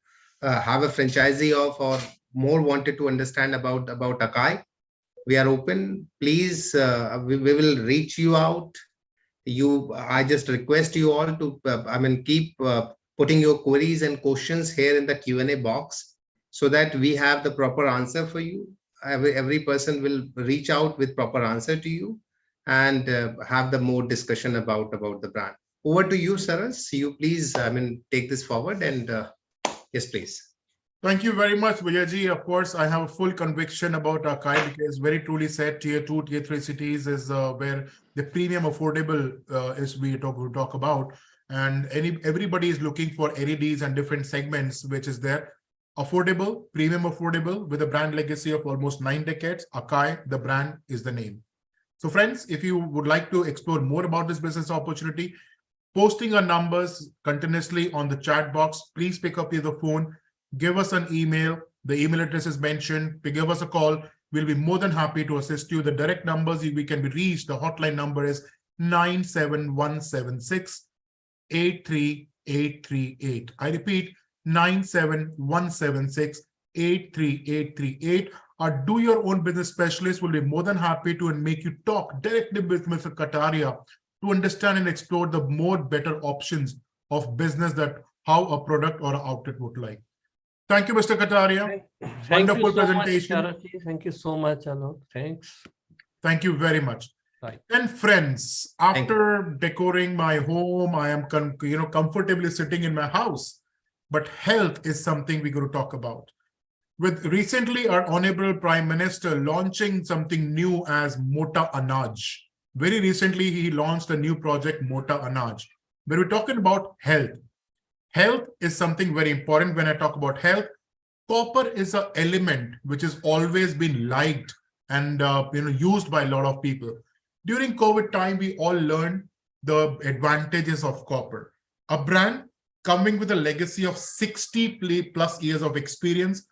have a franchisee of or more wanted to understand about Akai. We are open. Please, we will reach you out. I just request you all to I mean, keep putting your queries and questions here in the Q&A box so that we have the proper answer for you. Every person will reach out with proper answer to you and have the more discussion about the brand. Over to you, Saras. You please, I mean, take this forward and yes, please. Thank you very much, Vijayji. Of course, I have a full conviction about Akai because very truly said tier 2, tier 3 cities is where the premium affordable is we talk about. And everybody is looking for LEDs and different segments, which is there. Affordable, premium affordable with a brand legacy of almost 9 decades. Akai, the brand is the name. So friends, if you would like to explore more about this business opportunity, posting our numbers continuously on the chat box, please pick up the phone. Give us an email. The email address is mentioned. Give us a call. We'll be more than happy to assist you. The direct numbers we can be reached. The hotline number is 97176 83838. I repeat, 97176 83838. Our Do Your Own Business specialist will be more than happy to make you talk directly with Mr. Kataria to understand and explore the more better options of business that how a product or an outlet would like. Thank you, Mr. Kataria. Wonderful presentation. Thank you so much, Alok. Thanks. Thank you very much. Right. And friends, after decorating my home, I am comfortably sitting in my house. But health is something we're going to talk about. With recently our Honorable Prime Minister launching something new as Mota Anaj. Very recently, he launched a new project, Mota Anaj, where we're talking about health. Health is something very important. When I talk about health, copper is an element which has always been liked and used by a lot of people. During COVID time, we all learned the advantages of copper. A brand coming with a legacy of 60+ years of experience,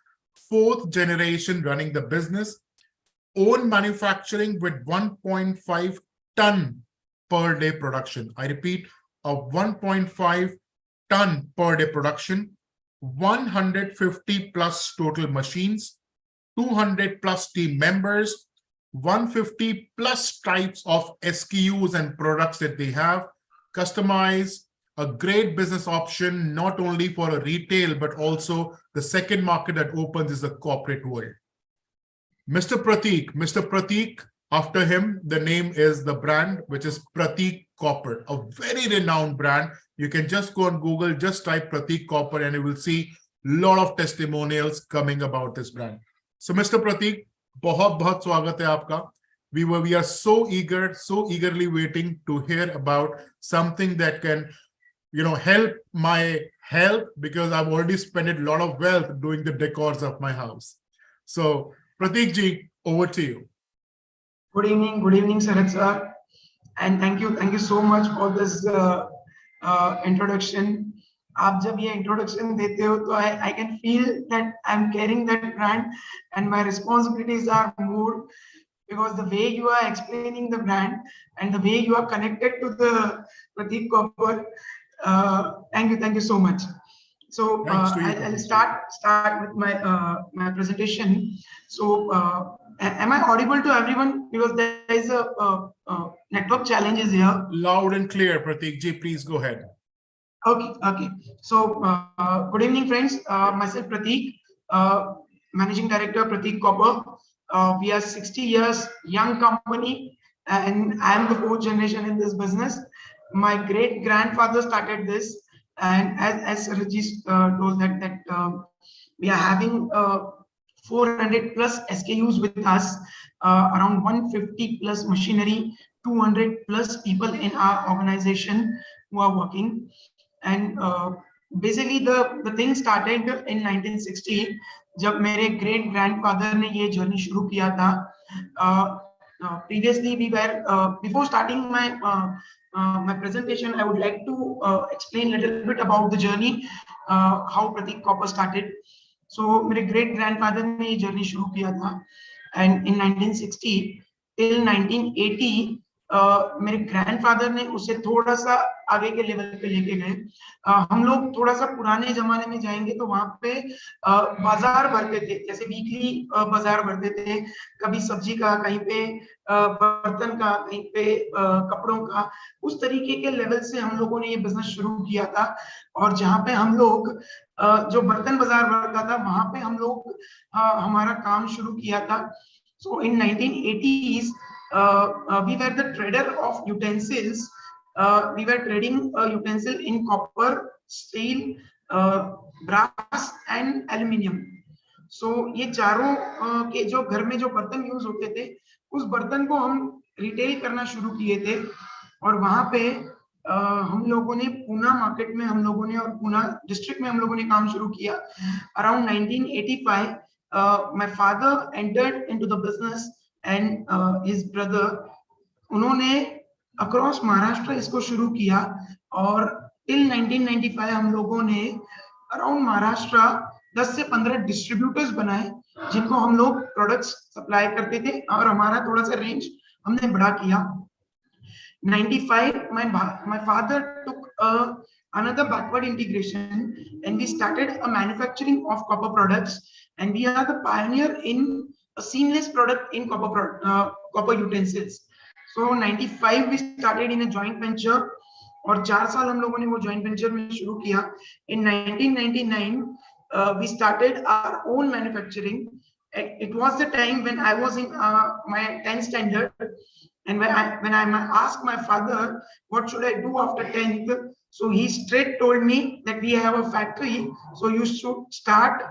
4th generation running the business, own manufacturing with 1.5 ton per day production. I repeat, a 1.5 ton per day production, 150 plus total machines, 200 plus team members, 150 plus types of SKUs and products that they have, customize, a great business option, not only for a retail, but also the second market that opens is the corporate world. Mr. Prateek, after him, the name is the brand, which is Prateek Copper, a very renowned brand. You can just go on Google, just type Prateek Copper, and you will see a lot of testimonials coming about this brand. So, Mr. Prateek, बहुत स्वागत है आपका. We are so eagerly waiting to hear about something that can, help my health, because I've already spent a lot of wealth doing the decors of my house. So, Prateek ji, over to you. Good evening, Sarath sir, and thank you so much for this introduction. आप जब ये introduction देते हो तो I can feel that I'm carrying that brand and my responsibilities are more, because the way you are explaining the brand and the way you are connected to the Prateek Copper, thank you so much. So I'll start with my presentation. So am I audible to everyone? Because there is a network challenges here. Loud and clear, Prateek ji, please go ahead. Okay. So good evening, friends. Myself Prateek, Managing Director, Prateek Copper. We are 60 years young company, and I am the fourth generation in this business. My great grandfather started this, and as Rajesh told that we are having 400 plus SKUs with us, around 150 plus machinery, 200 plus people in our organization who are working. And basically the thing started in 1960, जब मेरे great grandfather ने ये journey शुरू किया था. Previously we were before starting my presentation, I would like to explain a little bit about the journey, how Prateek Copper started. So मेरे great grandfather ने ये journey शुरू किया था, and in 1960 till 1980 मेरे ग्रैंडफादर ने उसे थोड़ा सा आगे के लेवल पे लेके गए. हम लोग थोड़ा सा पुराने जमाने में जाएंगे तो वहां पे बाजार भरते थे, जैसे वीकली बाजार भरते थे, कभी सब्जी का, कहीं पे बर्तन का, कहीं पे कपड़ों का. उस तरीके के लेवल से हम लोगों ने ये बिजनेस शुरू किया था. और जहाँ पे हम लोग जो बर्तन बाजार भरता था वहां पे हम लोग हमारा काम शुरू किया था. So in 1980s we were the trader of utensils. We were trading utensil in copper, steel, brass and aluminium. So ये चारों के जो घर में जो बर्तन यूज होते थे, उस बर्तन को हम रिटेल करना शुरू किए थे. और वहां पे हम लोगों ने पूना मार्केट में हम लोगों ने और पूना डिस्ट्रिक्ट में हम लोगों ने काम शुरू किया. Around 1985 my father entered into the business and his brother, उन्होंने across महाराष्ट्र इसको शुरू किया. और till 1995 हम लोगों ने around महाराष्ट्र 10 से 15 डिस्ट्रीब्यूटर्स बनाए, जिनको हम लोग प्रोडक्ट्स सप्लाई करते थे, और हमारा थोड़ा सा रेंज हमने बड़ा किया. 95 my father took another backward integration and we started a manufacturing of copper products, and we are the pioneer in a seamless product in copper utensils. So 95 we started in a joint venture, और 4 साल हम लोगों ने वो joint venture में शुरू किया. In 1999 we started our own manufacturing. It was the time when I was in my 10th standard, and when I asked my father what should I do after 10th, so he straight told me that we have a factory, so you should start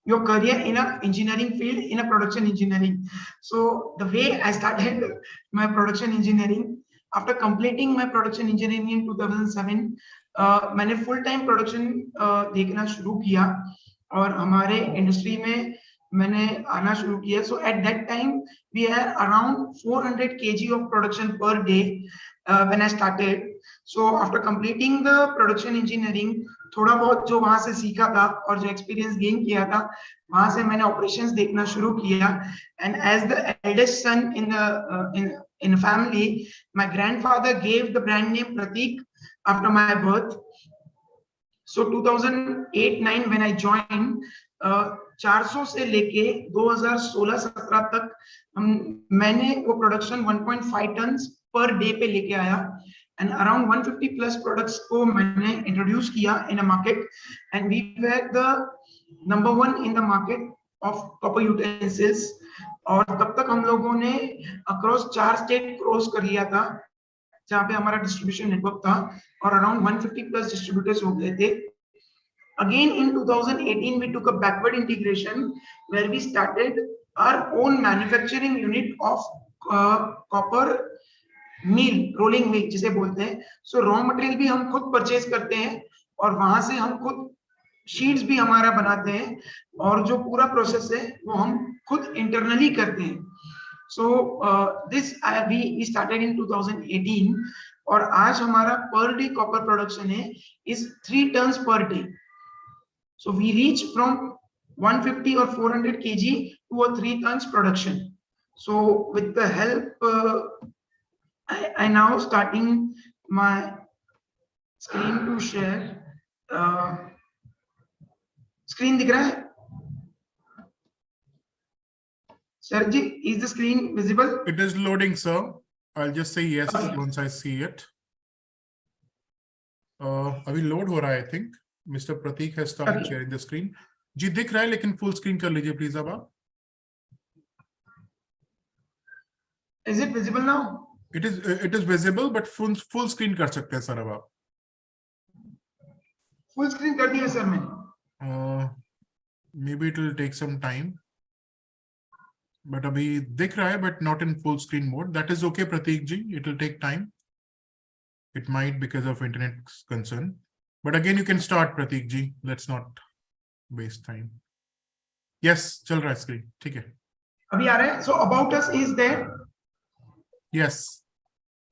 your career in a engineering field, in a production engineering. So the way I started my production engineering, after completing my production engineering in 2007, मैंने full time production देखना शुरू किया और हमारे industry में मैंने आना शुरू किया. So at that time we had around 400 kg of production per day when I started. So after completing the production engineering, थोड़ा बहुत जो वहां से सीखा था और जो एक्सपीरियंस गेन किया था, वहां से मैंने ऑपरेशंस देखना शुरू किया. And as the eldest son in a family, my grandfather gave the brand name Pratik after my birth. So 2008-9 when I joined, 400 से लेके 2016-17 तक मैंने वो प्रोडक्शन 1.5 टन्स पर डे पे लेके आया, and around 150 plus products को मैंने इंट्रोड्यूस किया in a market, and we were the number 1 in the market of copper utensils. और तब तक हम लोगों ने अक्रॉस 4 स्टेट क्रॉस कर लिया था, जहाँ पे हमारा डिस्ट्रीब्यूशन नेटवर्क था, और अराउंड 150 प्लस डिस्ट्रीब्यूटर्स हो गए थे. Again in 2018 we took a backward integration where we started our own manufacturing unit of copper mill, rolling mill जिसे बोलते हैं. So raw material भी हम खुद परचेज करते हैं और वहां से हम खुद शीट्स भी हमारा बनाते हैं, और जो पूरा प्रोसेस है वो हम खुद इंटरनली करते हैं. So this we started in 2018, और आज हमारा पर डे कॉपर प्रोडक्शन है is 3 tons per day. So we reach from 150 or 400 kg to a 3 tons production. So with the help, I now starting my screen to share. Screen दिख रहा है? Sir ji, is the screen visible? It is loading, sir. I'll just say yes once I see it. अभी load हो रहा है, I think. Mr. Pratik has started sharing the screen. जी दिख रहा है, लेकिन फुल स्क्रीन कर लीजिए प्लीज अब आप. Is it visible now? It is visible, but full screen कर सकते हैं सर अब आप. Full screen कर दिया सर मैंने. Maybe it will take some time. But अभी दिख रहा है, but not in full screen mode. That is okay, Pratik ji. It will take time. It might because of internet concern. But again, you can start, Pratik ji. Let's not waste time. Yes, चल रहा है screen. ठीक है. अभी आ रहा है. So about us is there. Yes.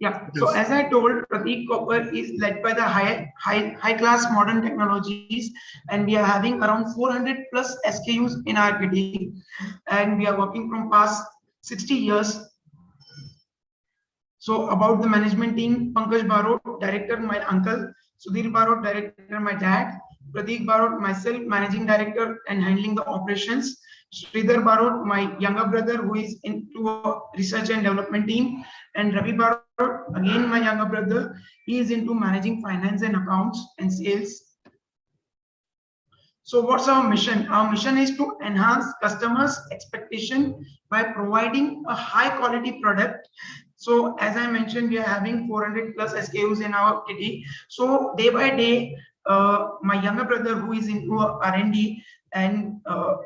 Yeah. So as I told, Pratik Copper is led by the high class modern technologies, and we are having around 400 plus SKUs in our kitty, and we are working from past 60 years. So about the management team, Pankaj Barot, director, my uncle. Sudhir Barot, director, my dad. Pratik Barot, myself, managing director and handling the operations. Sridhar Barot, my younger brother, who is into a research and development team. And Ravi Barot, again my younger brother, he is into managing finance and accounts and sales. So what's our mission? Our mission is to enhance customers' expectation by providing a high quality product. So as I mentioned, we are having 400 plus SKUs in our kitty. So day by day, my younger brother, who is into R&D, and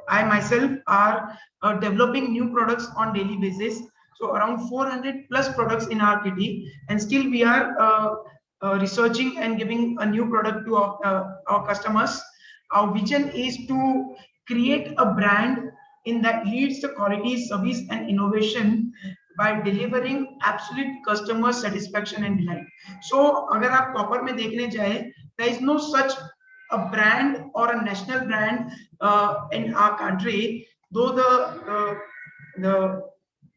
I myself are developing new products on daily basis. So around 400 plus products in our kitty, and still we are researching and giving a new product to our customers. Our vision is to create a brand in that leads the quality, service, and innovation by delivering absolute customer satisfaction and delight. So अगर आप copper में देखने जाए, there is no such a brand or a national brand in our country, though the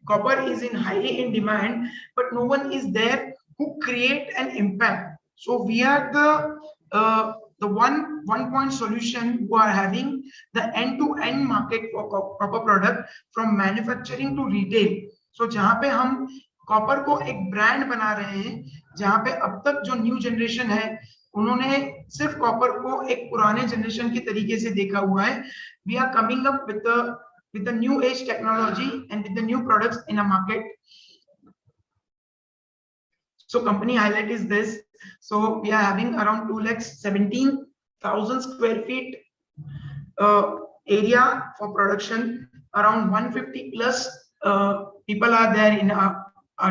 copper is highly in demand, but no one is there who create an impact. So we are the one point solution who are having the end-to-end market for copper product from manufacturing to retail. So जहाँ पे हम copper को एक brand बना रहे हैं, जहाँ पे अब तक जो न्यू जनरेशन है उन्होंने सिर्फ कॉपर को एक पुराने जनरेशन के तरीके से देखा हुआ है. We are coming up with the new age technology and with the new products in a market. So company highlight is this. So we are having around 2,17,000 square feet area for production. Around 150 plus people are there in our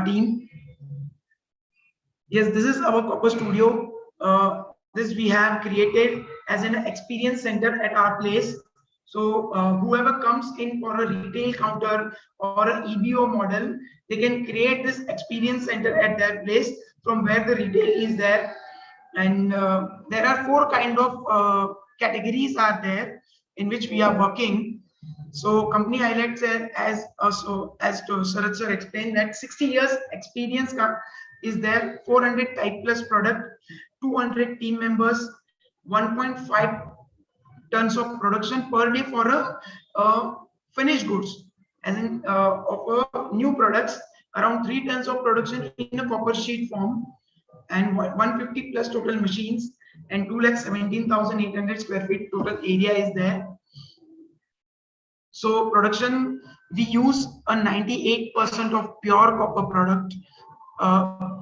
team. Yes, this is our copper studio. This we have created as an experience center at our place. So whoever comes in for a retail counter or an EBO model, they can create this experience center at their place from where the retail is there. And there are 4 kind of categories are there in which we are working. So company highlights as also as to Sarath sir explained that 60 years experience is there, 400 type plus product, 200 team members, 1.5 tons of production per day for a finished goods, as in of new products, around 3 tons of production in a copper sheet form, and 150 plus total machines, and 2,17,800 square feet total area is there. So production, we use a 98% of pure copper product.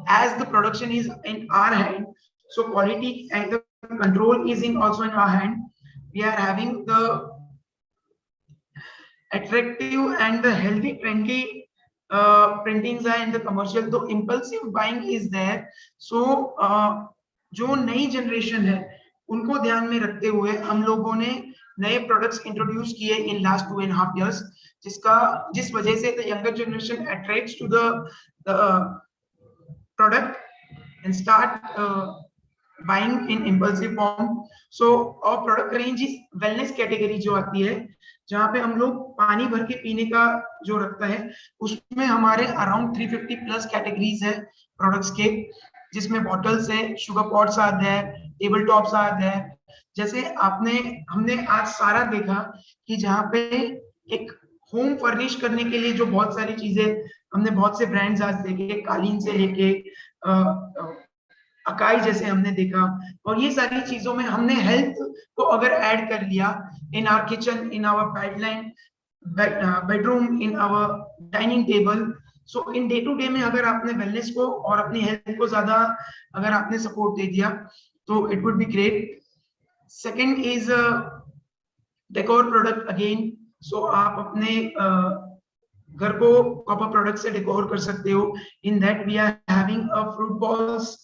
As the production is in our hand, so quality and the control is also in our hand. We are having the attractive and the healthy trendy printings are in the commercial, though impulsive buying is there. So जो नई generation है उनको ध्यान में रखते हुए हम लोगों ने नए प्रोडक्ट्स इंट्रोड्यूस किए इन लास्ट 2.5 years, जिस वजह से the younger generation attracts to the product and start buying in impulsive form. So our product range is wellness category जो आती है, जहाँ पे हम लोग पानी भर के पीने का जो रखता है, उसमें हमारे अराउंड 350 प्लस कैटेगरीज है प्रोडक्ट्स के, जिसमें बॉटल्स है, शुगर पॉट्स आते हैं, टेबल टॉप्स आते हैं. जैसे हमने आज सारा देखा कि जहाँ पे एक होम फर्निश करने के लिए जो बहुत सारी चीजें हमने बहुत से ब्रांड्स आज देखे, कालीन से लेके अकाई जैसे हमने देखा, और ये सारी चीजों में हमने हेल्थ को अगर ऐड कर लिया in our kitchen, in our pipeline, bedroom, in our dining table, so in day to day में अगर आपने वेलनेस को और अपनी हेल्थ को ज्यादा अगर आपने सपोर्ट दे दिया तो it would be great. Second is decor product again. So आप अपने घर को कॉपर प्रोडक्ट से डेकोर कर सकते हो. In that we are having a fruit bowls,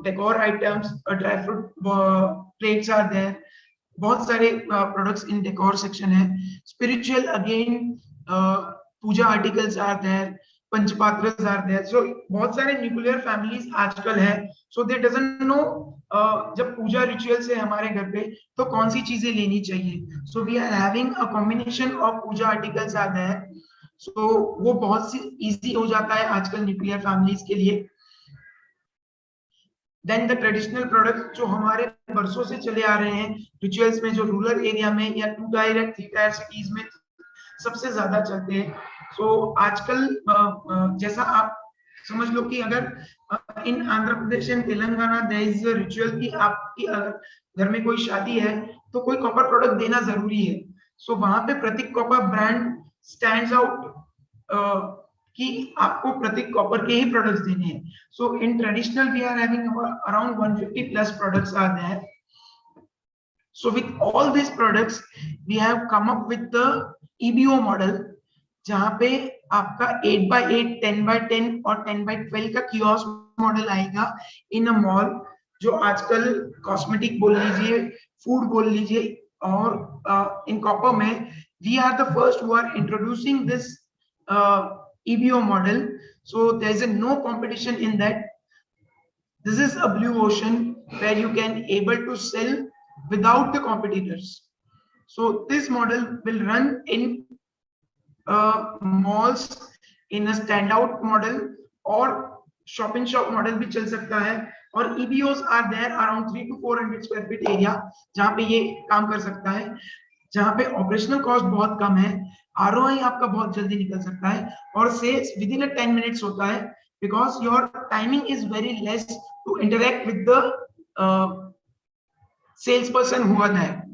decor items, dry fruit plates are there. बहुत सारे प्रोडक्ट्स इन डेकोर सेक्शन है. Spiritual again, puja articles are there, पंचपात्रस आर देयर. सो बहुत सारे न्यूक्लियर फैमिलीज आजकल है, सो दे डजंट नो जब पूजा rituals है हमारे घर पे तो कौन सी चीजें लेनी चाहिए. So we are having a combination of puja articles are there. सो वो बहुत सी इजी हो जाता है आजकल न्यूक्लियर फैमिलीज के लिए. देन द ट्रेडिशनल प्रोडक्ट जो हमारे बरसों से चले आ रहे हैं रिचुअल्स में, जो रूरल एरिया में या 2 टायर या 3 टायर सिटीज में सबसे ज्यादा चलते हैं. सो आजकल जैसा आप समझ लो कि अगर in Andhra Pradesh and Telangana there is a ritual कि आपकी घर में कोई शादी है तो कोई कॉपर प्रोडक्ट देना जरूरी है. सो वहां पे Prateek copper brand stands out कि आपको प्रतीक कॉपर के ही प्रोडक्ट्स देने हैं. So in traditional we are having around 150 plus products are there. So with all these products, we have come up with the EBO model, जहाँ पे आपका 8x8, 10x10 और 10x12 का कियोस्क मॉडल आएगा इन अ मॉल, जो आजकल कॉस्मेटिक बोल लीजिए, फूड बोल लीजिए, और इन कॉपर में we are the first who are introducing this EBO model. So there is no competition in that. This is a blue ocean where you can able to sell without the competitors. So this model will run in malls in a standout model, और shop in shop model भी चल सकता है, और EBOs are there around 300 to 400 square feet area जहाँ पे ये काम कर सकता है, जहाँ पे ऑपरेशनल कॉस्ट बहुत कम है, ROI आपका बहुत जल्दी निकल सकता है, और सेल्स विद इन 10 minutes होता है, because your timing is very less to interact with the salesperson who are there.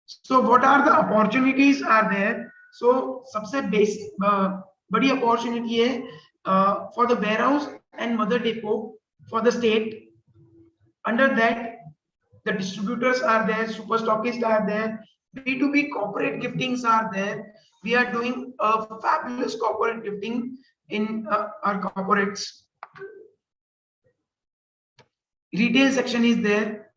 So what are the opportunities are there? So सबसे बेसिक बड़ी अपॉर्चुनिटी है for the warehouse and mother depot for the state. Under that, the distributors are there, super stockists are there, B2B corporate giftings are there. We are doing a fabulous corporate gifting in our corporates. Retail section is there,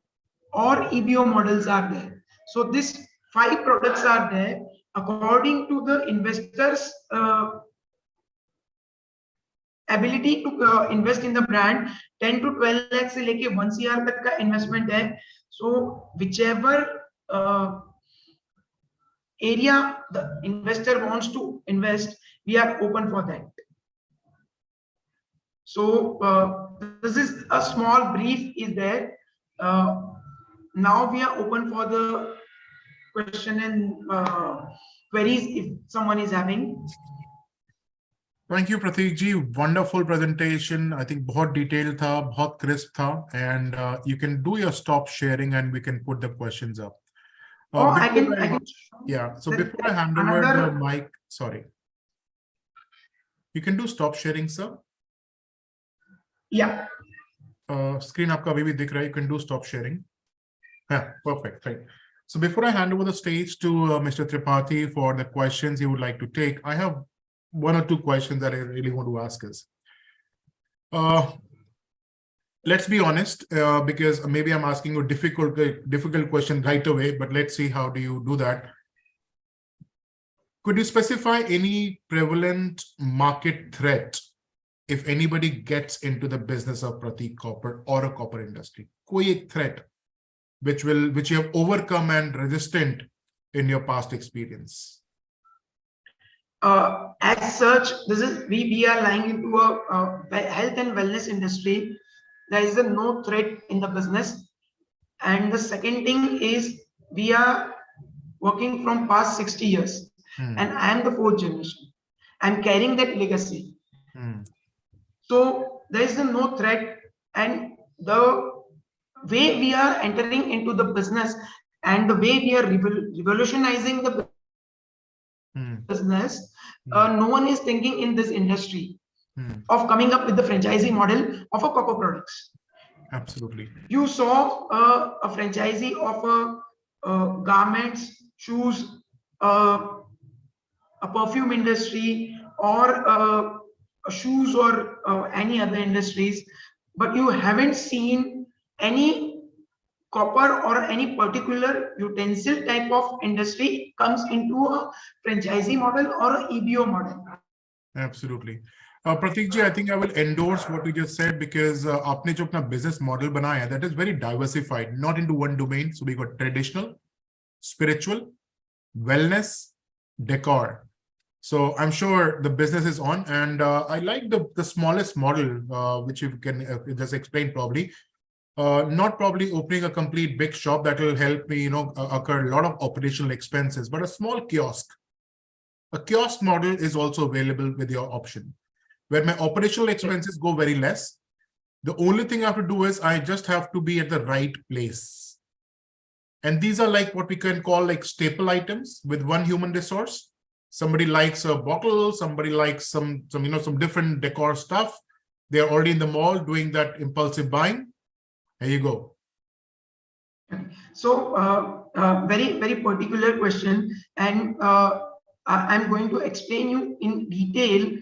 or EBO models are there. So this 5 products are there according to the investors ability to invest in the brand. 10 to 12 lakh से लेके 1 CR तक का investment है. So whichever area the investor wants to invest, we are open for that. So this is a small brief is there. Now we are open for the question and queries if someone is having. Thank you, Prateek ji. Wonderful presentation. I think बहुत detailed था, बहुत crisp था, and you can do your stop sharing and we can put the questions up. I can. Yeah. So before I hand over the mic, sorry. You can do stop sharing, sir. Yeah. Screen आपका अभी भी दिख रहा है. You can do stop sharing. Yeah, perfect. Right. So before I hand over the stage to Mr. Tripathi for the questions he would like to take, I have 1 or 2 questions that I really want to ask us. Let's be honest, because maybe I'm asking you a difficult question right away, but let's see how do you do that. Could you specify any prevalent market threat if anybody gets into the business of Prateek Copper or a copper industry? Koi ek threat which you have overcome and resistant in your past experience? As such, this is we are lying into a health and wellness industry. There is no threat in the business. And the second thing is we are working from past 60 years and I am the 4th generation. I'm carrying that legacy. So there is no threat, and the way we are entering into the business and the way we are revolutionizing the business, no one is thinking in this industry of coming up with the franchisee model of a copper products. Absolutely. You saw a franchisee of a garments, shoes, a perfume industry, or shoes, or any other industries, but you haven't seen any copper or any particular utensil type of industry comes into a franchisee model or a EBO model. Absolutely. Prateek ji, I think I will endorse what you just said, because aapne jo apna business model banaya, that is very diversified, not into one domain. So we got traditional, spiritual, wellness, decor. So I'm sure the business is on, and I like the smallest model, which you can just explain probably. Not probably opening a complete big shop that will help me, occur a lot of operational expenses, but a small kiosk. A kiosk model is also available with your option, where my operational expenses go very less. The only thing I have to do is I just have to be at the right place. And these are like what we can call like staple items with one human resource. Somebody likes a bottle, somebody likes some different decor stuff. They're already in the mall doing that impulsive buying. There you go. So very, very particular question, and I'm going to explain you in detail.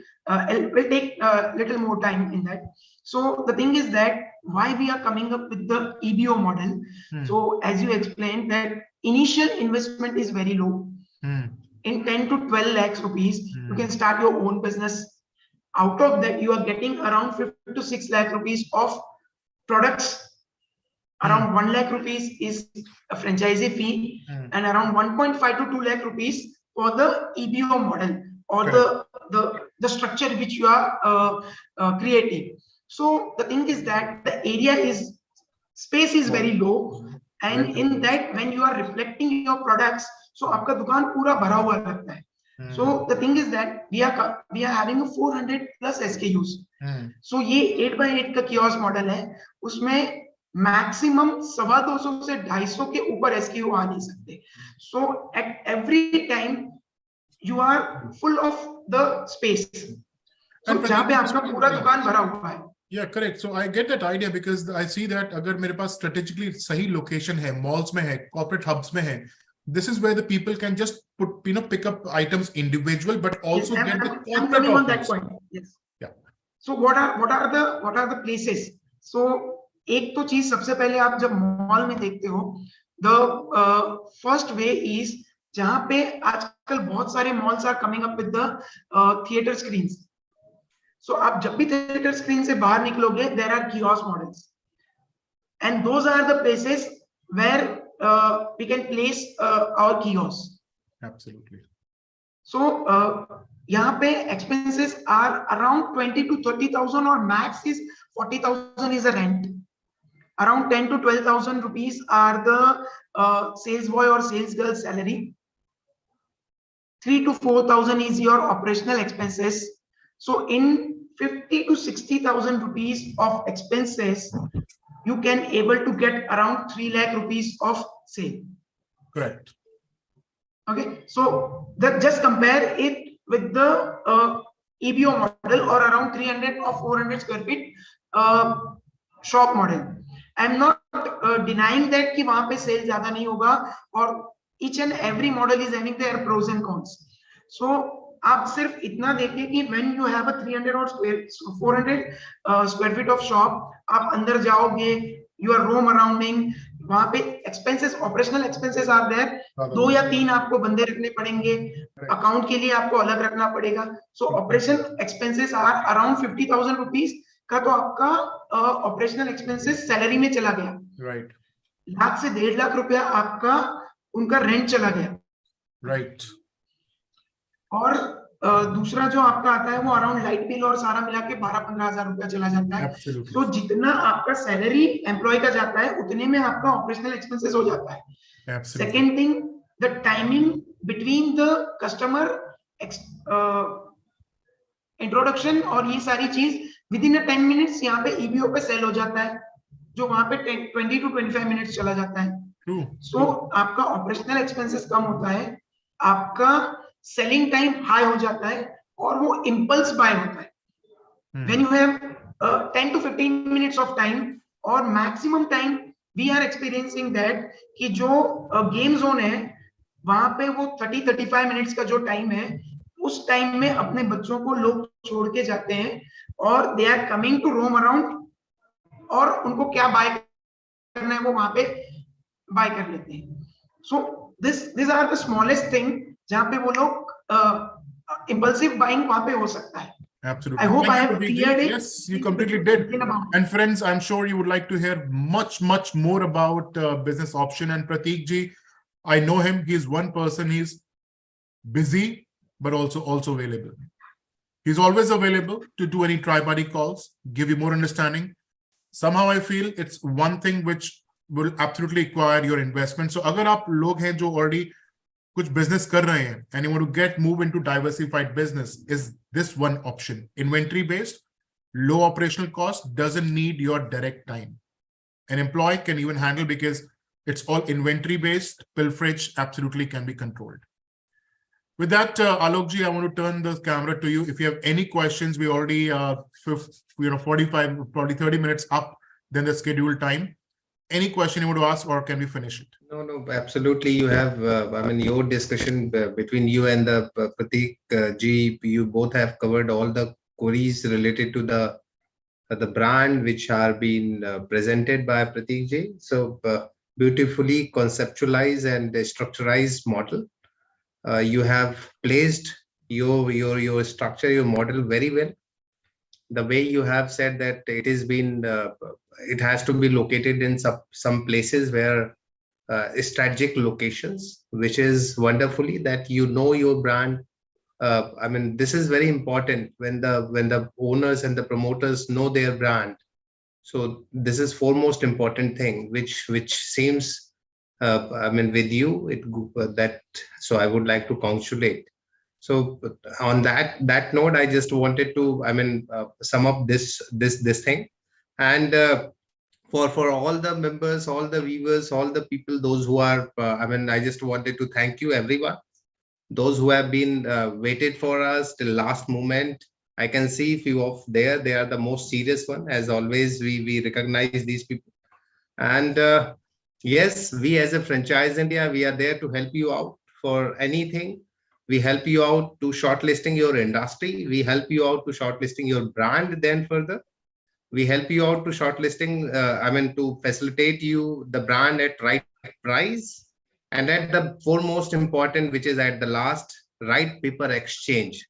It will take a little more time in that. So the thing is that why we are coming up with the EBO model. So as you explained, that initial investment is very low. In 10 to 12 lakhs rupees, you can start your own business. Out of that, you are getting around 5 to 6 lakh rupees of products. Around 1 lakh rupees is a franchisee fee, and around 1.5 to 2 lakh rupees for the EBO model or the structure which you are creating. So the thing is that the space is very low, and in that when you are reflecting your products, so आपका दुकान पूरा भरा हुआ लगता है. So the thing is that we are having a 400 plus SKUs. So ये 8x8 का kiosk model है, उसमें मैक्सिमम 250 से 250 के ऊपर SKU आ नहीं सकते. So at every time you are full of the space. So जहाँ पे आपका पूरा दुकान भरा हुआ है. Yeah, correct. So I get that idea, because I see that अगर मेरे पास strategically सही location है, malls में है, corporate hubs में है, this is where the people can just pick up items individual, but also get the corporate on that point. Yes. Yeah. So what are the places? So एक तो चीज सबसे पहले आप जब मॉल में देखते हो The first way is जहाँ पे आजकल बहुत सारे malls are coming up with the theater screens. So आप जब भी theater screen से बाहर निकलोगे, there are kiosk models, and those are the places where we can place our kiosks. Absolutely. So यहाँ पे expenses are around 20 to 30,000 or max is 40,000 is a rent. Around 10 to 12,000 rupees are the sales boy or sales girl salary. 3 to 4,000 is your operational expenses. So in 50 to 60,000 rupees of expenses, you can able to get around 3 lakh rupees of sale. Correct. Okay, so that just compare it with the EBO model or around 300 or 400 square feet shop model. I'm not denying that कि वहाँ पे sale ज़्यादा नहीं होगा, और each and every model is having their pros and cons. So आप सिर्फ इतना देखिए कि when you have a 300 or 400 square feet of shop, आप अंदर जाओगे, you are roam arounding, वहाँ पे expenses, operational expenses are there. 2 या 3 आपको बंदे रखने पड़ेंगे, अकाउंट के लिए आपको अलग रखना पड़ेगा. So operation expenses are around 50,000 rupees का तो आपका ऑपरेशनल एक्सपेंसेस सैलरी में चला गया. Right. लाख से 1.5 लाख रुपया आपका उनका रेंट चला गया. Right. और दूसरा जो आपका आता है वो अराउंड लाइट बिल और सारा मिला के 12-15 हजार रुपया चला जाता है. तो जितना आपका सैलरी एम्प्लॉय का जाता है उतने में आपका ऑपरेशनल एक्सपेंसेस हो जाता है. Second thing, the timing between the customer introduction और ये सारी चीज विद इन 10 मिनट्स यहाँ पे ईबीओ पे सेल हो जाता है, जो वहां पे 20 to 25 मिनट्स चला जाता है. सो आपका ऑपरेशनल एक्सपेंसेस कम होता है, आपका सेलिंग टाइम हाई हो जाता है, और वो इंपल्स बाय होता है. When you have 10 to 15 minutes of time और maximum time we are experiencing that कि जो गेम जोन है वहां पे वो 30-35 मिनट्स का जो टाइम है, उस टाइम में अपने बच्चों को लोग छोड़ के जाते हैं और they are coming to roam around, और उनको क्या बाय करना है वो वहां पे बाय कर लेते हैं. So this are the smallest thing जहां पे वो लोग impulsive buying वहां पे हो सकता है. Absolutely. I hope I have Prateek ji. cleared it. Yes, you completely did. And friends, I'm sure you would like to hear much more about business option. And Prateek ji, I know him. He's one person. He's busy, but also available. He's always available to do any tri-party calls, give you more understanding. Somehow I feel it's one thing which will absolutely require your investment. So अगर आप लोग हैं जो already कुछ business कर रहे हैं and you want to move into diversified business, is this one option. Inventory based, low operational cost, doesn't need your direct time. An employee can even handle because it's all inventory based, pilferage absolutely can be controlled. With that, Alok ji, I want to turn the camera to you. If you have any questions, we already 45, probably 30 minutes up than the scheduled time. Any question you want to ask, or can we finish it? No, absolutely. You have, your discussion between you and the Prateek ji, you both have covered all the queries related to the brand which are being presented by Prateek ji. So beautifully conceptualized and structurized model. You have placed your structure, your model very well. The way you have said that it is been, it has to be located in some places where strategic locations, which is wonderfully that you know your brand. This is very important when the owners and the promoters know their brand. So this is foremost important thing, which seems, with you, so I would like to congratulate. So on that note, I just wanted to, sum up this thing. And for all the members, all the viewers, all the people, those who are, I just wanted to thank you, everyone. Those who have been waited for us till last moment. I can see few of there. They are the most serious one. As always, we recognize these people. And yes, we as a Franchise India, we are there to help you out for anything. We help you out to shortlisting your industry. We help you out to shortlisting your brand. Then further, we help you out to shortlisting, to facilitate you the brand at right price, and at the foremost important, which is at the last, right paper exchange.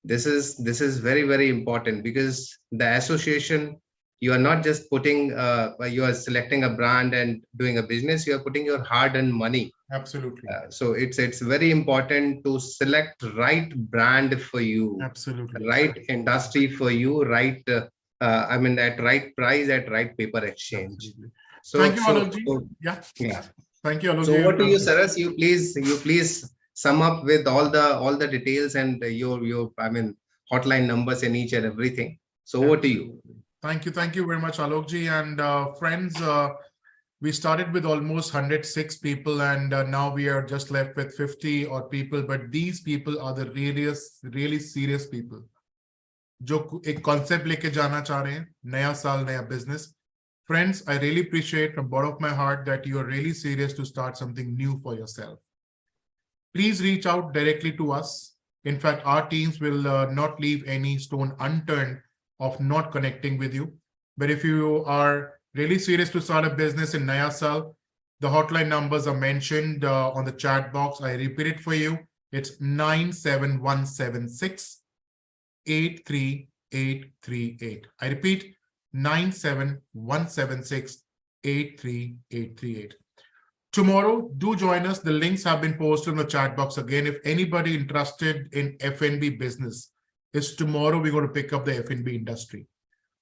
This is very, very important, because the association, you are not just putting you are selecting a brand and doing a business, you are putting your hard-earned money. Absolutely. So it's very important to select right brand for you, Absolutely. right industry for you, right I mean, at right price, at right paper exchange. Absolutely. So Thank you, Alokji. Yeah. yeah. Thank you, Alokji. So over to you, Saras. You please sum up with all the details and your I mean, hotline numbers and each and everything. So over to you. Thank you very much, Alokji. And friends, we started with almost 106 people, and now we are just left with 50 odd people. But these people are the really serious people, जो एक concept लेके जाना चाह रहे हैं, नया साल नया business. Friends, I really appreciate from bottom of my heart that you are really serious to start something new for yourself. Please reach out directly to us. In fact, our teams will not leave any stone unturned of not connecting with you. But if you are really serious to start a business in Naya Saal, the hotline numbers are mentioned on the chat box. I repeat it for you. It's 97176 83838. I repeat, 97176 83838. Tomorrow, do join us. The links have been posted in the chat box again. If anybody interested in F&B business, it's tomorrow we're going to pick up the F&B industry.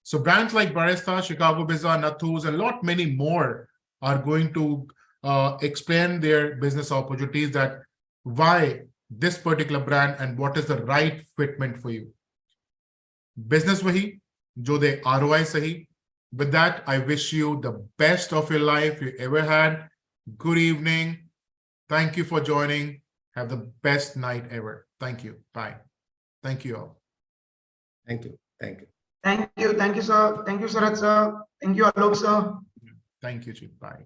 So brands like Barista, Chicago Bazaar, Nathus, and a lot many more are going to explain their business opportunities, that why this particular brand and what is the right fitment for you. Business wahi, jo de ROI sahi. With that, I wish you the best of your life you ever had. Good evening. Thank you for joining. Have the best night ever. Thank you. Bye. Thank you all. Thank you. Thank you. Thank you, sir. Thank you, Sarat sir. Thank you, Alok sir. Thank you, Chief. Bye.